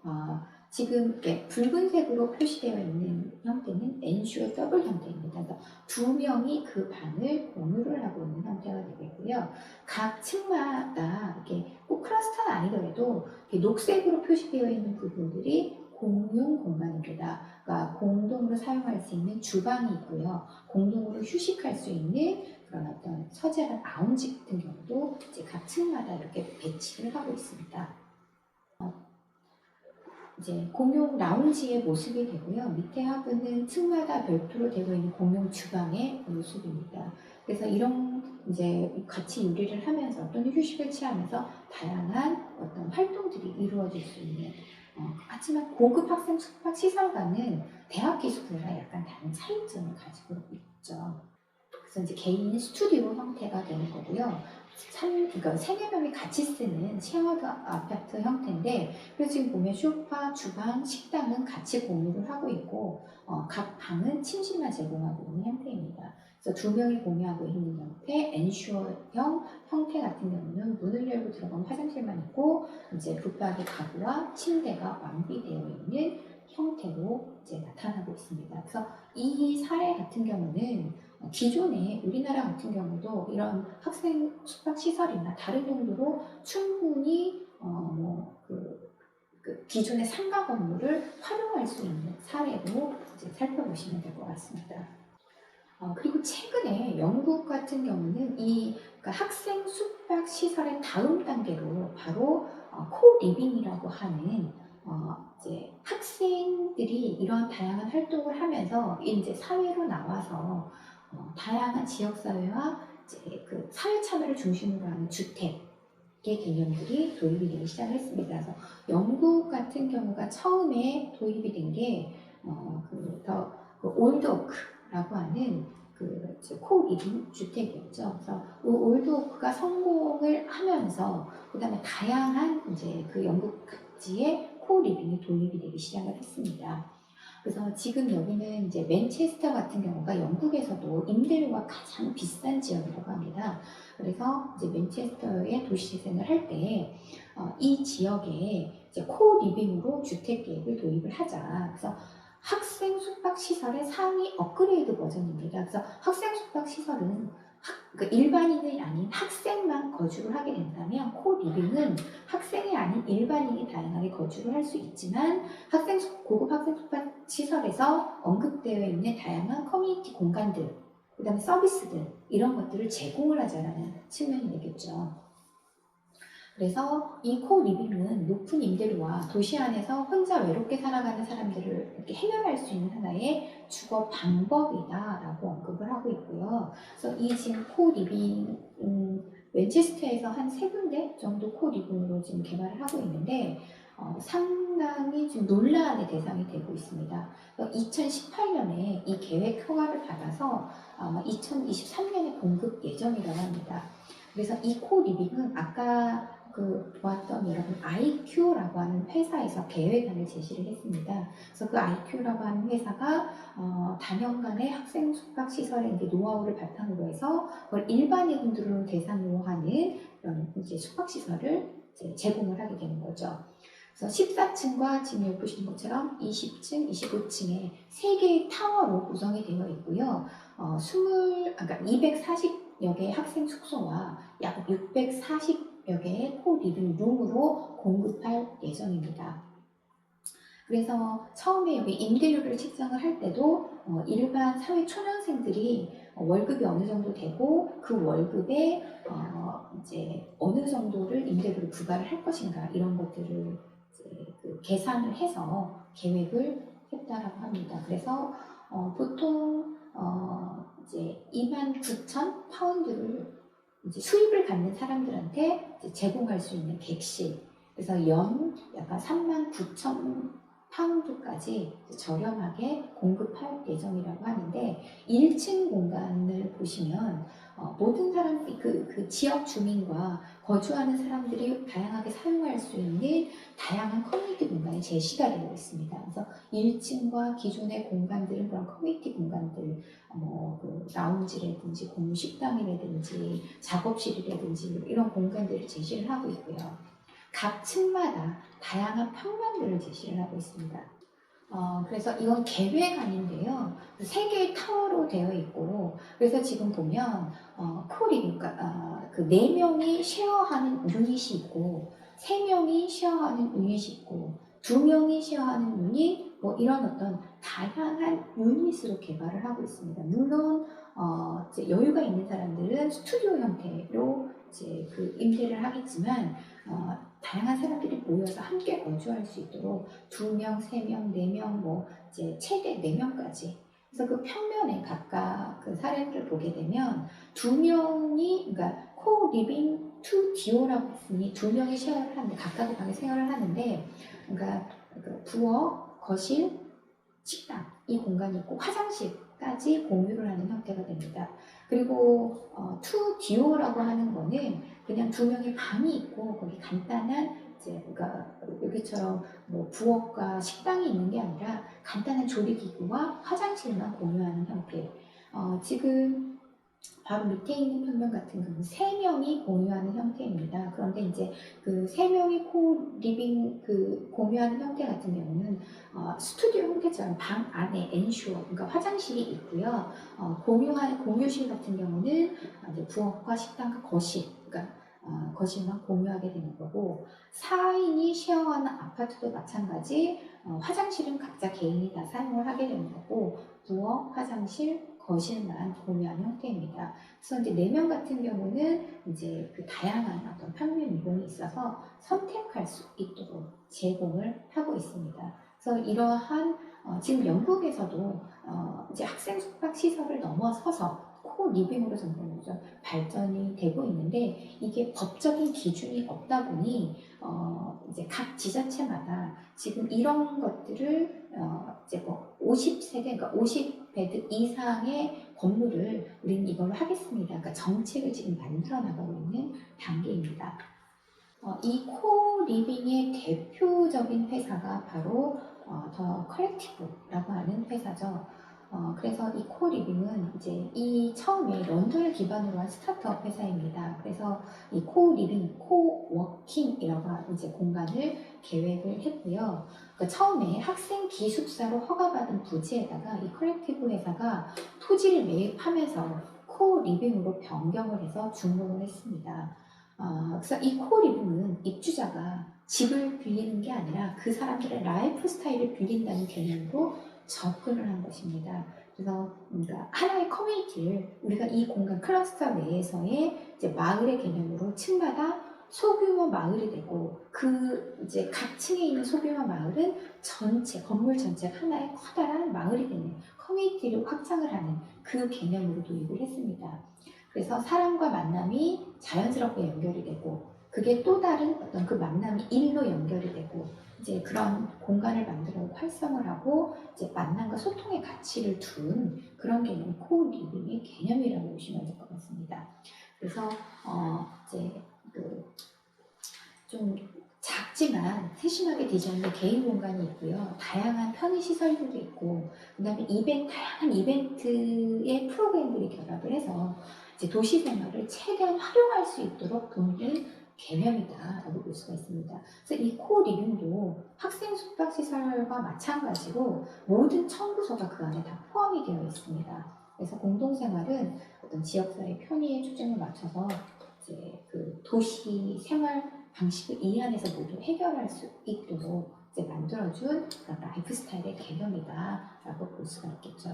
지금 이렇게 붉은색으로 표시되어 있는 형태는 엔슈어 더블 형태입니다. 그러니까 2명이 그 방을 공유를 하고 있는 형태가 되겠고요. 각 층마다 이렇게 꼭 클러스터는 아니더라도 이렇게 녹색으로 표시되어 있는 부분들이 공용 공간입니다. 그러니까 공동으로 사용할 수 있는 주방이 있고요. 공동으로 휴식할 수 있는 그런 어떤 서재나 라운지 같은 경우도 이제 각 층마다 이렇게 배치를 하고 있습니다. 이제 공용 라운지의 모습이 되고요. 밑에 하부는 층마다 별도로 되고 있는 공용 주방의 모습입니다. 그래서 이런 이제 같이 요리를 하면서 또는 휴식을 취하면서 다양한 어떤 활동들이 이루어질 수 있는, 하지만 고급 학생 숙박 시설과는 대학 기숙사가 약간 다른 차이점을 가지고 있죠. 그래서 이제 개인 스튜디오 형태가 되는 거고요. 그러니까 3-4명이 같이 쓰는 쉐어드 아파트 형태인데, 그래서 지금 보면 소파, 주방, 식당은 같이 공유를 하고 있고, 각 방은 침실만 제공하고 있는 형태입니다. 그래서 2명이 공유하고 있는 형태, 엔슈어형 형태 같은 경우는 문을 열고 들어가면 화장실만 있고, 이제 붙박이 가구와 침대가 완비되어 있는 형태로 이제 나타나고 있습니다. 그래서 이 사례 같은 경우는 기존에 우리나라 같은 경우도 이런 학생 숙박 시설이나 다른 용도로 충분히 그 기존의 상가 건물을 활용할 수 있는 사례로 이제 살펴보시면 될 것 같습니다. 그리고 최근에 영국 같은 경우는 그러니까 학생 숙박 시설의 다음 단계로 바로 코리빙이라고 하는 이제 학생들이 이런 다양한 활동을 하면서 이제 사회로 나와서 다양한 지역 사회와 이제 그 사회 참여를 중심으로 하는 주택의 개념들이 도입이 되기 시작했습니다. 그래서 영국 같은 경우가 처음에 도입이 된 게 그 올드오크라고 하는 그 코리빙 주택이었죠. 그래서 올드오크가 성공을 하면서 그다음에 다양한 이제 그 영국 각지의 코리빙이 도입이 되기 시작을 했습니다. 그래서 지금 여기는 이제 맨체스터 같은 경우가 영국에서도 임대료가 가장 비싼 지역이라고 합니다. 그래서 이제 맨체스터의 도시재생을 할 때 이 지역에 이제 코리빙으로 주택 계획을 도입을 하자. 그래서 학생 숙박 시설의 상위 업그레이드 버전입니다. 그래서 학생 숙박 시설은 그러니까 일반인이 아닌 학생만 거주를 하게 된다면 코리빙은 학생이 아닌 일반인이 다양하게 거주를 할 수 있지만 고급 학생 숙박 시설에서 언급되어 있는 다양한 커뮤니티 공간들, 그 다음에 서비스들 이런 것들을 제공을 하자라는 측면이 되겠죠. 그래서 이 코리빙은 높은 임대료와 도시 안에서 혼자 외롭게 살아가는 사람들을 이렇게 해결할 수 있는 하나의 주거 방법이다라고 언급을 하고 있고요. 그래서 이 지금 코리빙 맨체스터에서 한 3군데 정도 코리빙으로 지금 개발을 하고 있는데 상당히 지금 논란의 대상이 되고 있습니다. 2018년에 이 계획 허가를 받아서 아마 2023년에 공급 예정이라고 합니다. 그래서 이 코리빙은 아까 보았던 여러분 IQ라고 하는 회사에서 계획안을 제시를 했습니다. 그래서 그 IQ라고 하는 회사가 단연간의 학생 숙박 시설의 이제 노하우를 바탕으로 해서 그걸 일반인들을 대상으로 하는 그런 이제 숙박 시설을 이제 제공을 하게 되는 거죠. 그래서 14층과 지금 여기 보시는 것처럼 20층, 25층에 3개의 타워로 구성이 되어 있고요. 그러니까 240여 개의 학생 숙소와 약 640여 개의 코리빙 룸으로 공급할 예정입니다. 그래서 처음에 여기 임대료를 책정을 할 때도 일반 사회 초년생들이 월급이 어느 정도 되고 그 월급에 이제 어느 정도를 임대료를 부과를 할 것인가 이런 것들을 이제 계산을 해서 계획을 했다라고 합니다. 그래서 보통 이제 29,000파운드를 이제 수입을 갖는 사람들한테 이제 제공할 수 있는 객실. 그래서 연 약간 39,000파운드까지 저렴하게 공급할 예정이라고 하는데 1층 공간을 보시면 모든 사람들이 그 지역 주민과 거주하는 사람들이 다양하게 사용할 수 있는 다양한 커뮤니티 공간이 제시가 되어 있습니다. 그래서 1층과 기존의 공간들은 그런 커뮤니티 공간들, 라운지라든지 공유 식당이라든지 작업실이라든지 이런 공간들을 제시를 하고 있고요. 각 층마다 다양한 평면들을 제시를 하고 있습니다. 그래서 이건 계획안인데요. 3개의 타워로 되어 있고, 그래서 지금 보면, 그러니까, 4명이 쉐어하는 유닛이 있고, 3명이 쉐어하는 유닛이 있고, 2명이 쉐어하는 유닛, 뭐 이런 어떤 다양한 유닛으로 개발을 하고 있습니다. 물론, 이제 여유가 있는 사람들은 스튜디오 형태로 이제 임대를 하겠지만, 다양한 사람들이 모여서 함께 거주할 수 있도록 2명, 3명, 4명, 뭐 이제 최대 4명까지. 그래서 그 평면에 각각 그 사례를 보게 되면 2명이 그러니까 코-리빙 투 디오라고 했으니 2명이 쉐어를 하는데 각각의 방에 생활을 하는데 그러니까 부엌, 거실, 식당 이 공간이 있고 화장실까지 공유를 하는 형태가 됩니다. 그리고 투 디오라고 하는 거는 그냥 2명의 방이 있고 거기 간단한 이제 그러니까 여기처럼 뭐 부엌과 식당이 있는 게 아니라 간단한 조리기구와 화장실만 공유하는 형태. 지금 바로 밑에 있는 평면 같은 경우는 3명이 공유하는 형태입니다. 그런데 이제 그 3명이 리빙 공유하는 형태 같은 경우는 스튜디오 형태처럼 방 안에 엔슈어, 그러니까 화장실이 있고요. 공유실 같은 경우는 이제 부엌과 식당과 거실, 그러니까 거실만 공유하게 되는 거고, 4인이 쉐어하는 아파트도 마찬가지, 화장실은 각자 개인이 다 사용을 하게 되는 거고, 부엌, 화장실, 거실만 공유하는 형태입니다. 그래서 이제 4명 같은 경우는 이제 그 다양한 어떤 평면 이동이 있어서 선택할 수 있도록 제공을 하고 있습니다. 그래서 이러한 지금 영국에서도 이제 학생 숙박 시설을 넘어서서 코 리빙으로 점점 발전이 되고 있는데, 이게 법적인 기준이 없다 보니 이제 각 지자체마다 지금 이런 것들을 이제 뭐 50세대, 그러니까 50베드 이상의 건물을 우리는 이걸로 하겠습니다. 그러니까 정책을 지금 만들어 나가고 있는 단계입니다. 이 코-리빙의 대표적인 회사가 바로 더 컬렉티브라고 하는 회사죠. 그래서 이 코-리빙은 이제 이 처음에 런던을 기반으로 한 스타트업 회사입니다. 그래서 이 코-리빙, 코-워킹이라고 하는 이제 공간을 계획을 했고요. 그러니까 처음에 학생 기숙사로 허가받은 부지에다가 이 컬렉티브 회사가 토지를 매입하면서 코-리빙으로 변경을 해서 준공을 했습니다. 그래서 이 코-리빙은 입주자가 집을 빌리는 게 아니라 그 사람들의 라이프 스타일을 빌린다는 개념으로 접근을 한 것입니다. 그래서 그러니까 하나의 커뮤니티를 우리가 이 공간 클러스터 내에서의 이제 마을의 개념으로 층마다 소규모 마을이 되고, 그 이제 각 층에 있는 소규모 마을은 전체 건물 전체가 하나의 커다란 마을이 되는 커뮤니티를 확장을 하는 그 개념으로 도입을 했습니다. 그래서 사람과 만남이 자연스럽게 연결이 되고, 그게 또 다른 어떤 그 만남이 일로 연결이 되고, 이제 그런 공간을 만들어 활성을 하고 이제 만남과 소통의 가치를 둔 그런 개념이 코-리빙의 개념이라고 보시면 될 것 같습니다. 그래서 이제 그 좀 작지만 세심하게 디자인된 개인 공간이 있고요. 다양한 편의 시설들도 있고, 그다음에 다양한 이벤트의 프로그램들이 결합을 해서 이제 도시 생활을 최대한 활용할 수 있도록 돕는 개념이다라고 볼 수가 있습니다. 그래서 이 코-리빙도 학생 숙박 시설과 마찬가지로 모든 청구서가 그 안에 다 포함이 되어 있습니다. 그래서 공동생활은 어떤 지역사회 편의에 초점을 맞춰서 이제 그 도시 생활 방식을 이 안에서 모두 해결할 수 있도록 이제 만들어준 그런 라이프 스타일의 개념이다라고 볼 수가 있겠죠.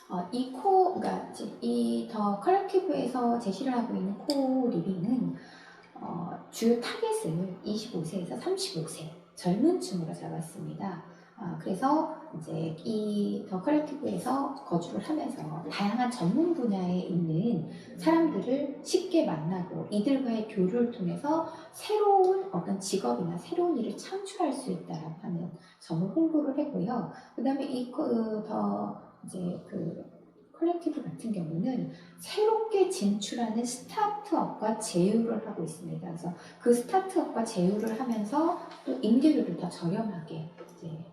그러니까 이 더 컬렉티브에서 제시를 하고 있는 코-리빙은 주요 타겟을 25세에서 35세 젊은 층으로 잡았습니다. 그래서 이제 이 더 컬렉티브에서 거주를 하면서 다양한 전문 분야에 있는 사람들을 쉽게 만나고 이들과의 교류를 통해서 새로운 어떤 직업이나 새로운 일을 창출할 수 있다라고 하는 점을 홍보를 했고요. 그다음에 더 이제 그 컬렉티브 같은 경우는 새롭게 진출하는 스타트업과 제휴를 하고 있습니다. 그래서 그 스타트업과 제휴를 하면서 또 임대료를 더 저렴하게 이제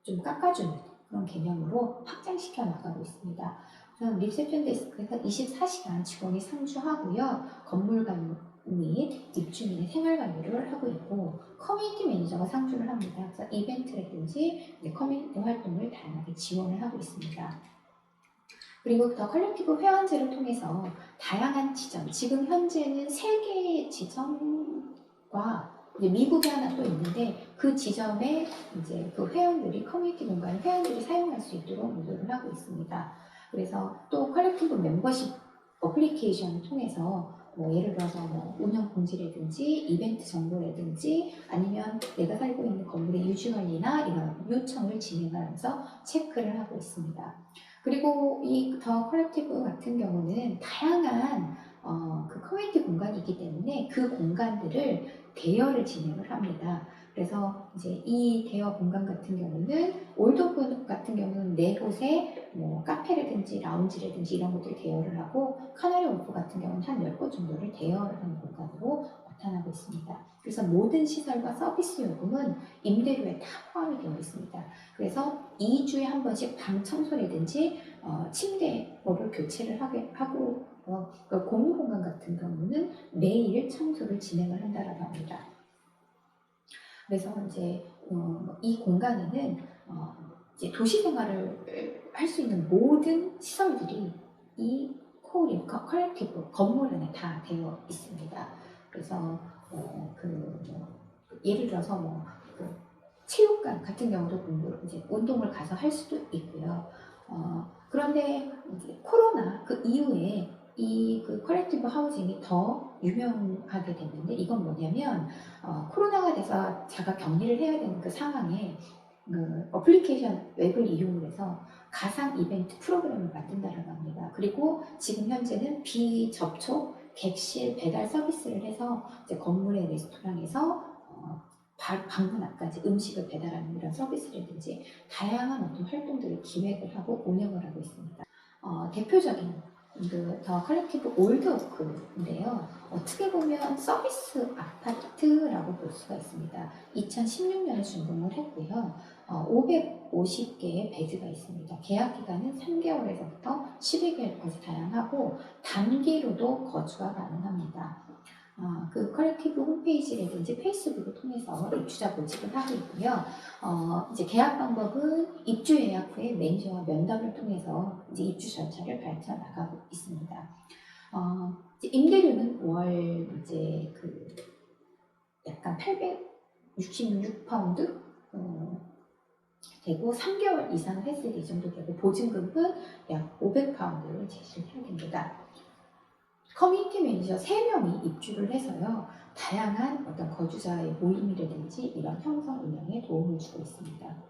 좀 깎아주는 그런 개념으로 확장시켜 나가고 있습니다. 그래서 리셉션 데스크에서 24시간 직원이 상주하고요. 건물 관리 및 입주민의 생활 관리를 하고 있고, 커뮤니티 매니저가 상주를 합니다. 그래서 이벤트라든지 커뮤니티 활동을 다양하게 지원을 하고 있습니다. 그리고 더 컬렉티브 회원제를 통해서 다양한 지점, 지금 현재는 3개의 지점과 이제 미국에 하나 또 있는데, 그 지점에 이제 그 회원들이 커뮤니티 공간을 회원들이 사용할 수 있도록 유도를 하고 있습니다. 그래서 또 컬렉티브 멤버십 어플리케이션을 통해서 뭐 예를 들어서 뭐 운영 공지라든지 이벤트 정보라든지 아니면 내가 살고 있는 건물의 유지 관리나 이런 요청을 진행하면서 체크를 하고 있습니다. 그리고 이 더 컬렉티브 같은 경우는 다양한 그 커뮤니티 공간이 있기 때문에 그 공간들을 대여를 진행을 합니다. 그래서 이제 이 대여 공간 같은 경우는 올드오크 같은 경우는 4곳에 뭐 카페라든지 라운지라든지 이런 것들을 대여를 하고, 카나리 월프 같은 경우는 한 10곳 정도를 대여를 하는 공간으로 나타나고 있습니다. 그래서 모든 시설과 서비스 요금은 임대료에 다 포함이 되어 있습니다. 그래서 2주에 한 번씩 방 청소라든지 침대를 교체를 하고 그 공유 공간 같은 경우는 매일 청소를 진행을 한다라고 합니다. 그래서 이제 이 공간에는 이제 도시 생활을 할 수 있는 모든 시설들이 이 컬렉티브 건물 안에 다 되어 있습니다. 그래서 예를 들어서 그 체육관 같은 경우도 이제 운동을 가서 할 수도 있고요. 그런데 이제 코로나 그 이후에 이 그 컬렉티브 하우징이 더 유명하게 됐는데, 이건 뭐냐면 코로나가 돼서 자가 격리를 해야 되는 그 상황에 그 어플리케이션 웹을 이용을 해서 가상 이벤트 프로그램을 만든다라고 합니다. 그리고 지금 현재는 비접촉 객실 배달 서비스를 해서 이제 건물의 레스토랑에서 방문 앞까지 음식을 배달하는 이런 서비스라든지 다양한 어떤 활동들을 기획을 하고 운영을 하고 있습니다. 대표적인 더 컬렉티브 올드워크인데요. 어떻게 보면 서비스 아파트라고 볼 수가 있습니다. 2016년에 준공을 했고요. 550개의 베드가 있습니다. 계약 기간은 3개월에서부터 12개월까지 다양하고 단기로도 거주가 가능합니다. 그 컬렉티브 홈페이지라든지 페이스북을 통해서 입주자 모집을 하고 있고요. 이제 계약 방법은 입주 예약 후에 매니저와 면담을 통해서 이제 입주 절차를 밟혀 나가고 있습니다. 이제 임대료는 월 이제 약간 866파운드 되고 3개월 이상 했을 때 이 정도 되고, 보증금은 약 500파운드를 제시를 해야 됩니다. 커뮤니티 매니저 3명이 입주를 해서요, 다양한 어떤 거주자의 모임이라든지 이런 형성 운영에 도움을 주고 있습니다.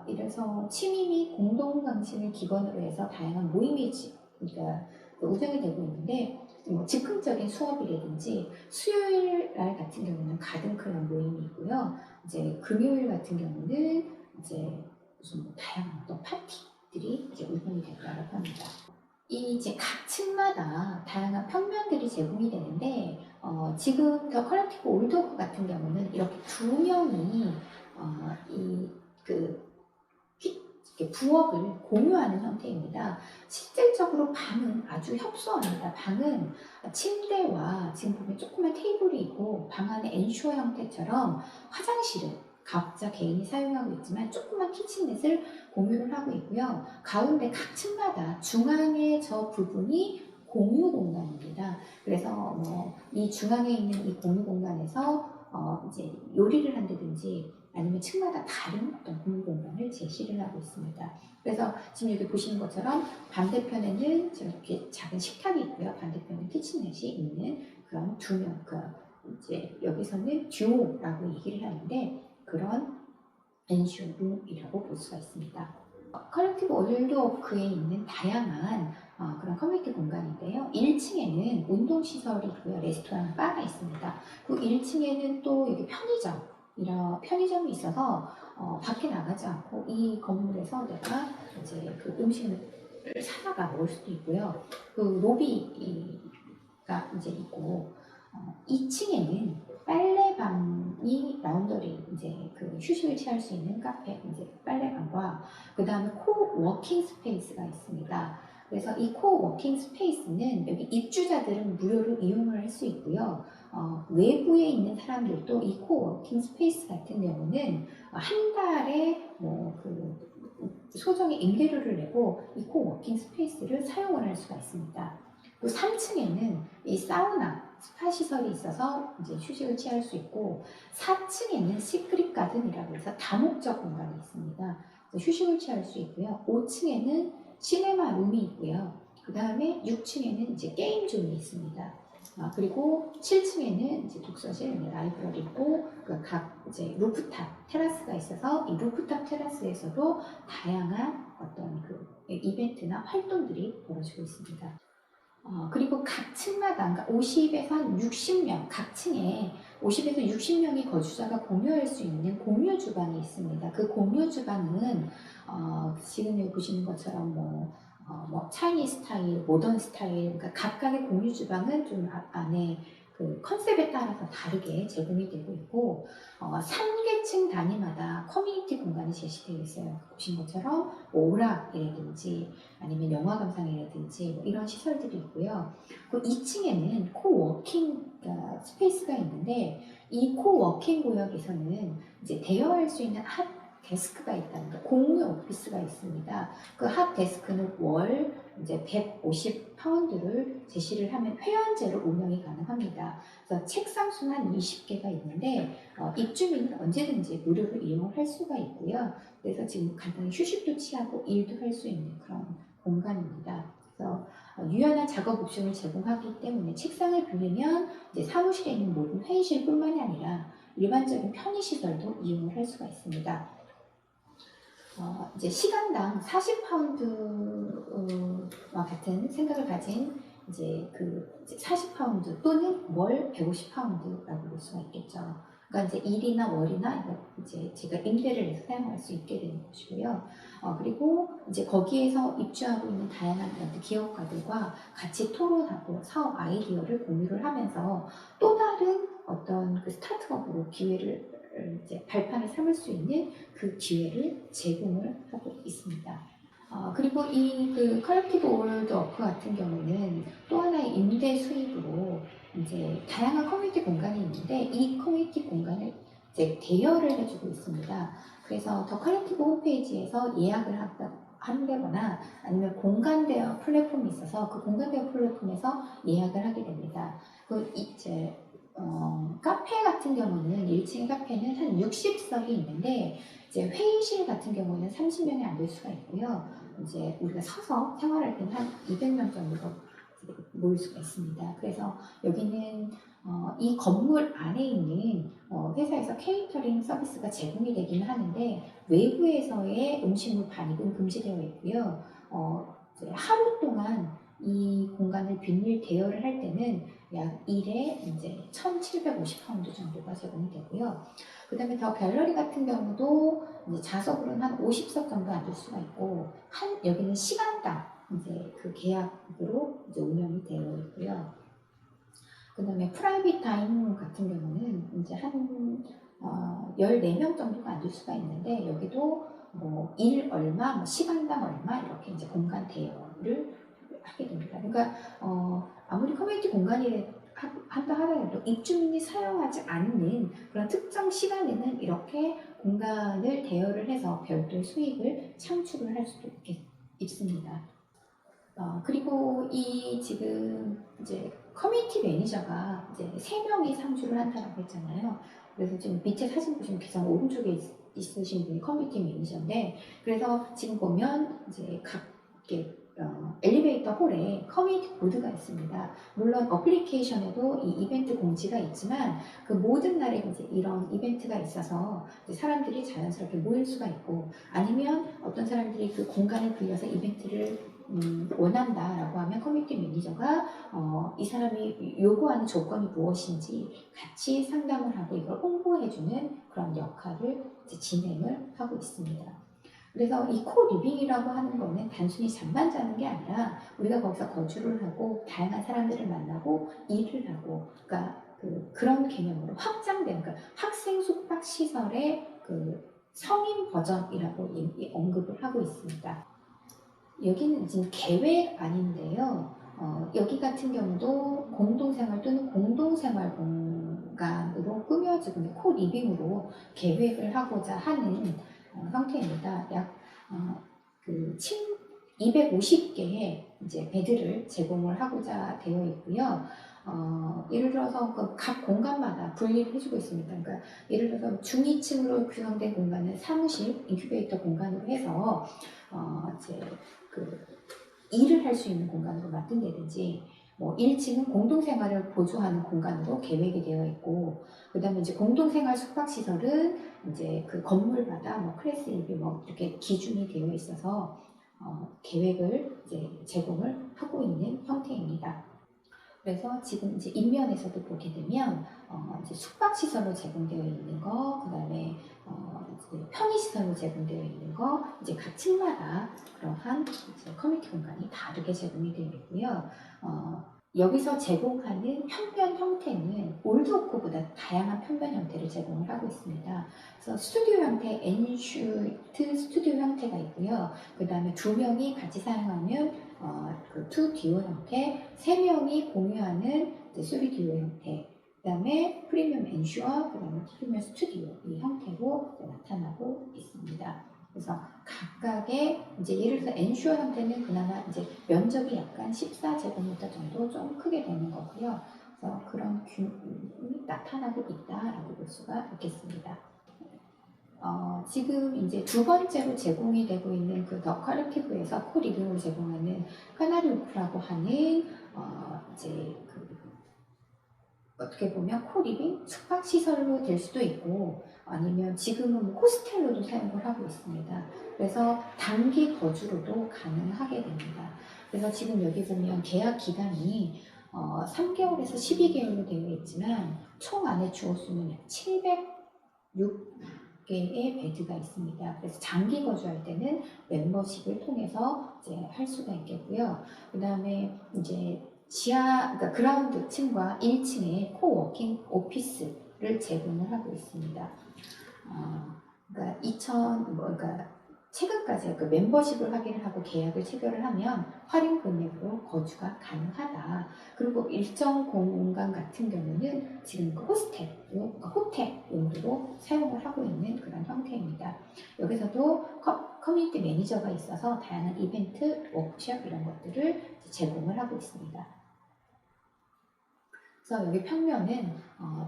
이래서 취미 및 공동 방식을 기본으로 해서 다양한 모임이 그러니까 운영이 되고 있는데, 즉흥적인 수업이라든지 수요일 날 같은 경우는 가든클럽 모임이 있고요. 이제 금요일 같은 경우는 이제 무슨 다양한 어떤 파티들이 이제 운영이 된다고 합니다. 이제 각 층마다 다양한 평면들이 제공이 되는데, 지금 더 컬렉티브 올드워크 같은 경우는 이렇게 2명이 이렇게 부엌을 공유하는 형태입니다. 실질적으로 방은 아주 협소합니다. 방은 침대와 지금 보면 조그만 테이블이 있고, 방 안에 엔슈어 형태처럼 화장실은 각자 개인이 사용하고 있지만 조그만 키친넷을 공유를 하고 있고요. 가운데 각 층마다 중앙의 저 부분이 공유 공간입니다. 그래서 이 중앙에 있는 이 공유 공간에서 이제 요리를 한다든지 아니면 층마다 다른 어떤 공유 공간을 제시를 하고 있습니다. 그래서 지금 여기 보시는 것처럼 반대편에는 저렇게 작은 식탁이 있고요. 반대편에 키친넷이 있는 그런 2명, 이제 여기서는 듀오라고 얘기를 하는데, 그런 엔슈룸이라고 볼 수가 있습니다. 컬렉티브 올드워크에 있는 다양한 그런 커뮤니티 공간인데요. 1층에는 운동시설이 있고요. 레스토랑, 바가 있습니다. 그 1층에는 또 여기 편의점이 있어서 밖에 나가지 않고 이 건물에서 내가 이제 그 음식을 사다가 먹을 수도 있고요. 그 로비가 이제 있고, 2층에는 빨래방이 라운더리 이제 그 휴식을 취할 수 있는 카페 이제 빨래방과 그 다음에 코워킹 스페이스가 있습니다. 그래서 이 코워킹 스페이스는 여기 입주자들은 무료로 이용을 할 수 있고요. 외부에 있는 사람들도 이 코워킹 스페이스 같은 경우는 한 달에 소정의 임대료를 내고 이 코워킹 스페이스를 사용을 할 수가 있습니다. 그 3층에는 이 사우나, 스파 시설이 있어서 이제 휴식을 취할 수 있고, 4층에는 시크릿 가든이라고 해서 다목적 공간이 있습니다. 휴식을 취할 수 있고요. 5층에는 시네마 룸이 있고요. 그 다음에 6층에는 이제 게임 존이 있습니다. 그리고 7층에는 이제 독서실, 라이브러리 있고, 각 이제 루프탑 테라스가 있어서 이 루프탑 테라스에서도 다양한 어떤 이벤트나 활동들이 벌어지고 있습니다. 그리고 각 층마다, 그러니까 50에서 한 60명, 각 층에 50에서 60명의 거주자가 공유할 수 있는 공유 주방이 있습니다. 그 공유 주방은 지금 여기 보시는 것처럼 차이니 스타일, 모던 스타일, 그러니까 각각의 공유 주방은 좀 안에 그 컨셉에 따라서 다르게 제공이 되고 있고, 3계층 단위마다 커뮤니티 공간이 제시되어 있어요. 보신 것처럼 오락이라든지 아니면 영화 감상이라든지 이런 시설들이 있고요. 그 2층에는 코워킹 스페이스가 있는데, 이 코워킹 구역에서는 이제 대여할 수 있는 핫 데스크가 있다는 거, 공유 오피스가 있습니다. 그 핫 데스크는 월 이제 150파운드를 제시를 하면 회원제로 운영이 가능합니다. 그래서 책상 수는 한 20개가 있는데 입주민은 언제든지 무료로 이용을 할 수가 있고요. 그래서 지금 간단히 휴식도 취하고 일도 할 수 있는 그런 공간입니다. 그래서 유연한 작업 옵션을 제공하기 때문에 책상을 빌리면 이제 사무실에 있는 모든 회의실뿐만이 아니라 일반적인 편의시설도 이용을 할 수가 있습니다. 이제 시간당 40파운드와 같은 생각을 가진 이제 그 40파운드 또는 월 150파운드라고 볼 수가 있겠죠. 그러니까 이제 일이나 월이나 이제 제가 임대를 해서 사용할 수 있게 되는 것이고요. 그리고 이제 거기에서 입주하고 있는 다양한 기업가들과 같이 토론하고 사업 아이디어를 공유를 하면서 또 다른 어떤 그 스타트업으로 기회를 이제 발판을 삼을 수 있는 그 기회를 제공을 하고 있습니다. 그리고 이 그 컬렉티브 올드워크 같은 경우는 또 하나의 임대 수입으로 이제 다양한 커뮤니티 공간이 있는데 이 커뮤니티 공간을 이제 대여를 해주고 있습니다. 그래서 더 컬렉티브 홈페이지에서 예약을 한다거나 아니면 공간 대여 플랫폼이 있어서 그 공간 대여 플랫폼에서 예약을 하게 됩니다. 그 이제 카페 같은 경우는 1층 카페는 한 60석이 있는데 이제 회의실 같은 경우는 30명이 안 될 수가 있고요. 이제 우리가 서서 생활할 때는 한 200명 정도가 모일 수가 있습니다. 그래서 여기는 이 건물 안에 있는 회사에서 케이터링 서비스가 제공이 되기는 하는데 외부에서의 음식물 반입은 금지되어 있고요. 이제 하루 동안 이 공간을 비닐 대여를 할 때는 약 1에 이제 1,750파운드 정도가 제공이 되고요. 그 다음에 더 갤러리 같은 경우도 이제 좌석으로는 한 50석 정도 앉을 수가 있고, 여기는 시간당 이제 그 계약으로 이제 운영이 되어 있고요. 그 다음에 프라이빗 다이닝 같은 경우는 이제 한 14명 정도가 앉을 수가 있는데, 여기도 뭐 일 얼마, 뭐 시간당 얼마 이렇게 이제 공간 대여를 하게 됩니다. 그러니까 아무리 커뮤니티 공간이 한다 하더라도 입주민이 사용하지 않는 그런 특정 시간에는 이렇게 공간을 대여를 해서 별도의 수익을 창출을 할 수도 있습니다. 그리고 이 지금 이제 커뮤니티 매니저가 이제 3명이 상주를 한다고 했잖아요. 그래서 지금 밑에 사진 보시면 가장 오른쪽에 있으신 분이 커뮤니티 매니저인데, 그래서 지금 보면 이제 각 이렇게 엘리베이터 홀에 커뮤니티 보드가 있습니다. 물론 어플리케이션에도 이 이벤트 공지가 있지만 그 모든 날에 이제 이런 이벤트가 있어서 이제 사람들이 자연스럽게 모일 수가 있고, 아니면 어떤 사람들이 그 공간을 빌려서 이벤트를 원한다라고 하면 커뮤니티 매니저가 이 사람이 요구하는 조건이 무엇인지 같이 상담을 하고 이걸 홍보해주는 그런 역할을 이제 진행을 하고 있습니다. 그래서 이 코-리빙이라고 하는 거는 단순히 잠만 자는 게 아니라 우리가 거기서 거주를 하고 다양한 사람들을 만나고 일을 하고, 그러니까 그런 개념으로 확장된, 그러니까 학생 숙박 시설의 그 성인 버전이라고 언급을 하고 있습니다. 여기는 지금 계획 아닌데요. 여기 같은 경우도 공동생활 또는 공동생활 공간으로 꾸며지고 있는 코-리빙으로 계획을 하고자 하는 형태입니다. 약 250개의 이제 베드를 제공을 하고자 되어 있고요. 예를 들어서 각 공간마다 분리를 해주고 있습니다. 그러니까 예를 들어서 중위층으로 구성된 공간은 사무실, 인큐베이터 공간으로 해서 이제 일을 할 수 있는 공간으로 만든다든지, 뭐 1층은 공동생활을 보조하는 공간으로 계획이 되어 있고, 그 다음에 이제 공동생활 숙박시설은 이제 그 건물마다 뭐 클래스 1B 뭐 이렇게 기준이 되어 있어서 계획을 이제 제공을 하고 있는 형태입니다. 그래서 지금 이제 인면에서도 보게 되면 이제 숙박시설로 제공되어 있는 거, 그 다음에 편의시설로 제공되어 있는 거, 이제 각 층마다 그러한 이제 커뮤니티 공간이 다르게 제공이 되어 있고요. 여기서 제공하는 평면 형태는 올드워크보다 다양한 평면 형태를 제공을 하고 있습니다. 그래서 스튜디오 형태, 엔슈트 스튜디오 형태가 있고요. 그 다음에 2명이 같이 사용하는 그 2듀오 형태, 3명이 공유하는 3듀오 형태, 그 다음에 프리미엄 엔슈어, 그 다음에 프리미엄 스튜디오 이 형태로 나타나고 있습니다. 그래서 각각의 이제 예를 들어서 엔슈어 형태는 그나마 이제 면적이 약간 14제곱미터 정도 좀 크게 되는 거고요. 그래서 그런 규모이 나타나고 있다라고 볼 수가 있겠습니다. 지금 이제 두 번째로 제공이 되고 있는 그 더 퀄리티브에서 코리빙을 제공하는 카나리 우프라고 하는 이제 그 어떻게 보면 코리빙 숙박 시설로 될 수도 있고 아니면 지금은 뭐 호스텔로도 사용을 하고 있습니다. 그래서 단기 거주로도 가능하게 됩니다. 그래서 지금 여기 보면 계약 기간이 3개월에서 12개월로 되어 있지만 총 안에 주어 수는 약 706개의 베드가 있습니다. 그래서 장기 거주할 때는 멤버십을 통해서 이제 할 수가 있겠고요. 그 다음에 이제 그러니까 그라운드 층과 1층에 코워킹 오피스를 제공을 하고 있습니다. 그러니까 그러니까 최근까지 그 멤버십을 확인을 하고 계약을 체결을 하면 할인 금액으로 거주가 가능하다. 그리고 일정 공간 같은 경우는 지금 그 호텔 용도로 사용을 하고 있는 그런 형태입니다. 여기서도 커뮤니티 매니저가 있어서 다양한 이벤트, 워크숍 이런 것들을 제공을 하고 있습니다. 그래서 여기 평면은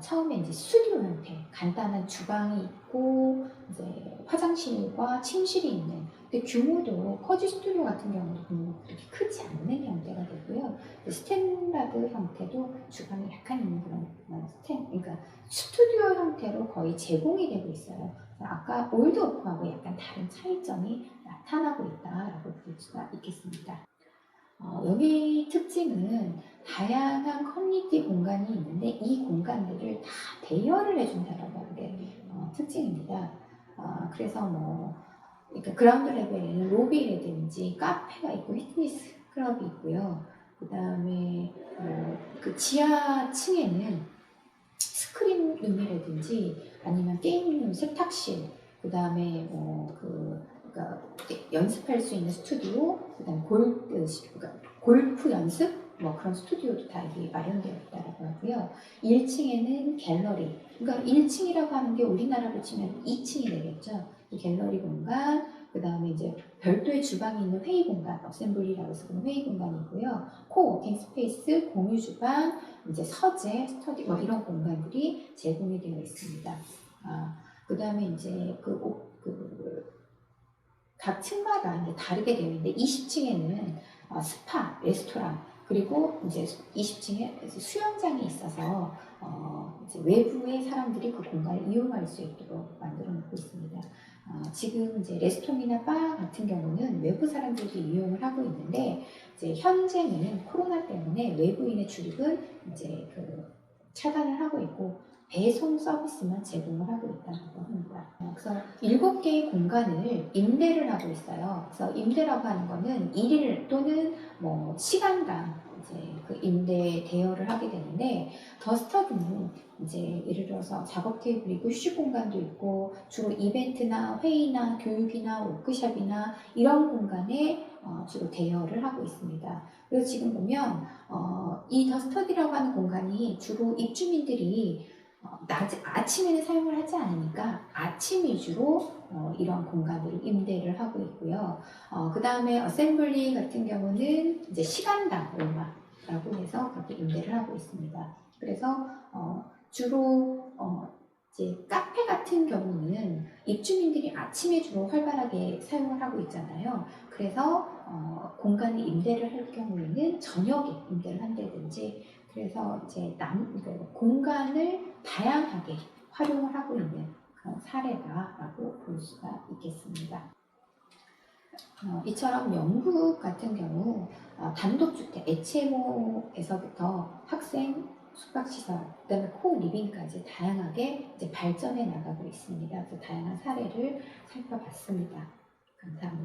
처음에 이제 스튜디오 형태, 간단한 주방이 있고 이제 화장실과 침실이 있는. 근데 규모도 커지 스튜디오 같은 경우도 그렇게 크지 않는 형태가 되고요. 스탠다드 형태도 주방이 약간 있는 그런 그러니까 스튜디오 형태로 거의 제공이 되고 있어요. 아까 올드오프하고 약간 다른 차이점이 나타나고 있다라고 볼 수가 있겠습니다. 여기 특징은 다양한 커뮤니티 공간이 있는데 이 공간들을 다 대여를 해준다라고 하는 게 특징입니다. 그래서 그러니까 그라운드 레벨에는 로비라든지 카페가 있고 피트니스 클럽이 있고요. 그 다음에 그 지하층에는 스크린룸이라든지 아니면 게임룸, 세탁실, 그 다음에 그러니까 연습할 수 있는 스튜디오, 그다음 골프 연습, 그런 스튜디오도 다 여기 마련되어 있다고 하고요. 1층에는 갤러리, 그러니까 1층이라고 하는 게 우리나라로 치면 2층이 되겠죠. 이 갤러리 공간, 그 다음에 이제 별도의 주방이 있는 회의 공간, 어셈블리라고 해서 그런 회의 공간이고요. 코워킹 스페이스, 공유 주방, 이제 서재, 스터디 이런 공간들이 제공이 되어 있습니다. 그 다음에 이제 각 층마다 이제 다르게 되어 있는데 20층에는 스파, 레스토랑, 그리고 이제 20층에 수영장이 있어서 이제 외부의 사람들이 그 공간을 이용할 수 있도록 만들어 놓고 있습니다. 지금 이제 레스토랑이나 바 같은 경우는 외부 사람들도 이용을 하고 있는데 이제 현재는 코로나 때문에 외부인의 출입은 이제 차단을 하고 있고 배송 서비스만 제공을 하고 있다고 합니다. 그래서 7개의 공간을 임대를 하고 있어요. 그래서 임대라고 하는 거는 일일 또는 시간당 이제 그 임대 대여를 하게 되는데 더 스터디는 이제 예를 들어서 작업 테이블이고 휴식 공간도 있고 주로 이벤트나 회의나 교육이나 워크숍이나 이런 공간에 주로 대여를 하고 있습니다. 그래서 지금 보면 이 더 스터디라고 하는 공간이 주로 입주민들이 아침에는 사용을 하지 않으니까 아침 위주로 이런 공간들을 임대를 하고 있고요. 그 다음에 어셈블리 같은 경우는 이제 시간당 얼마라고 해서 그렇게 임대를 하고 있습니다. 그래서 주로 이제 카페 같은 경우는 입주민들이 아침에 주로 활발하게 사용을 하고 있잖아요. 그래서 공간을 임대를 할 경우에는 저녁에 임대를 한다든지 그래서 이제 공간을 다양하게 활용을 하고 있는 그런 사례다라고 볼 수가 있겠습니다. 이처럼 영국 같은 경우 단독주택, HMO에서부터 학생 숙박시설, 그다음에 코리빙까지 다양하게 이제 발전해 나가고 있습니다. 그래서 다양한 사례를 살펴봤습니다. 감사합니다.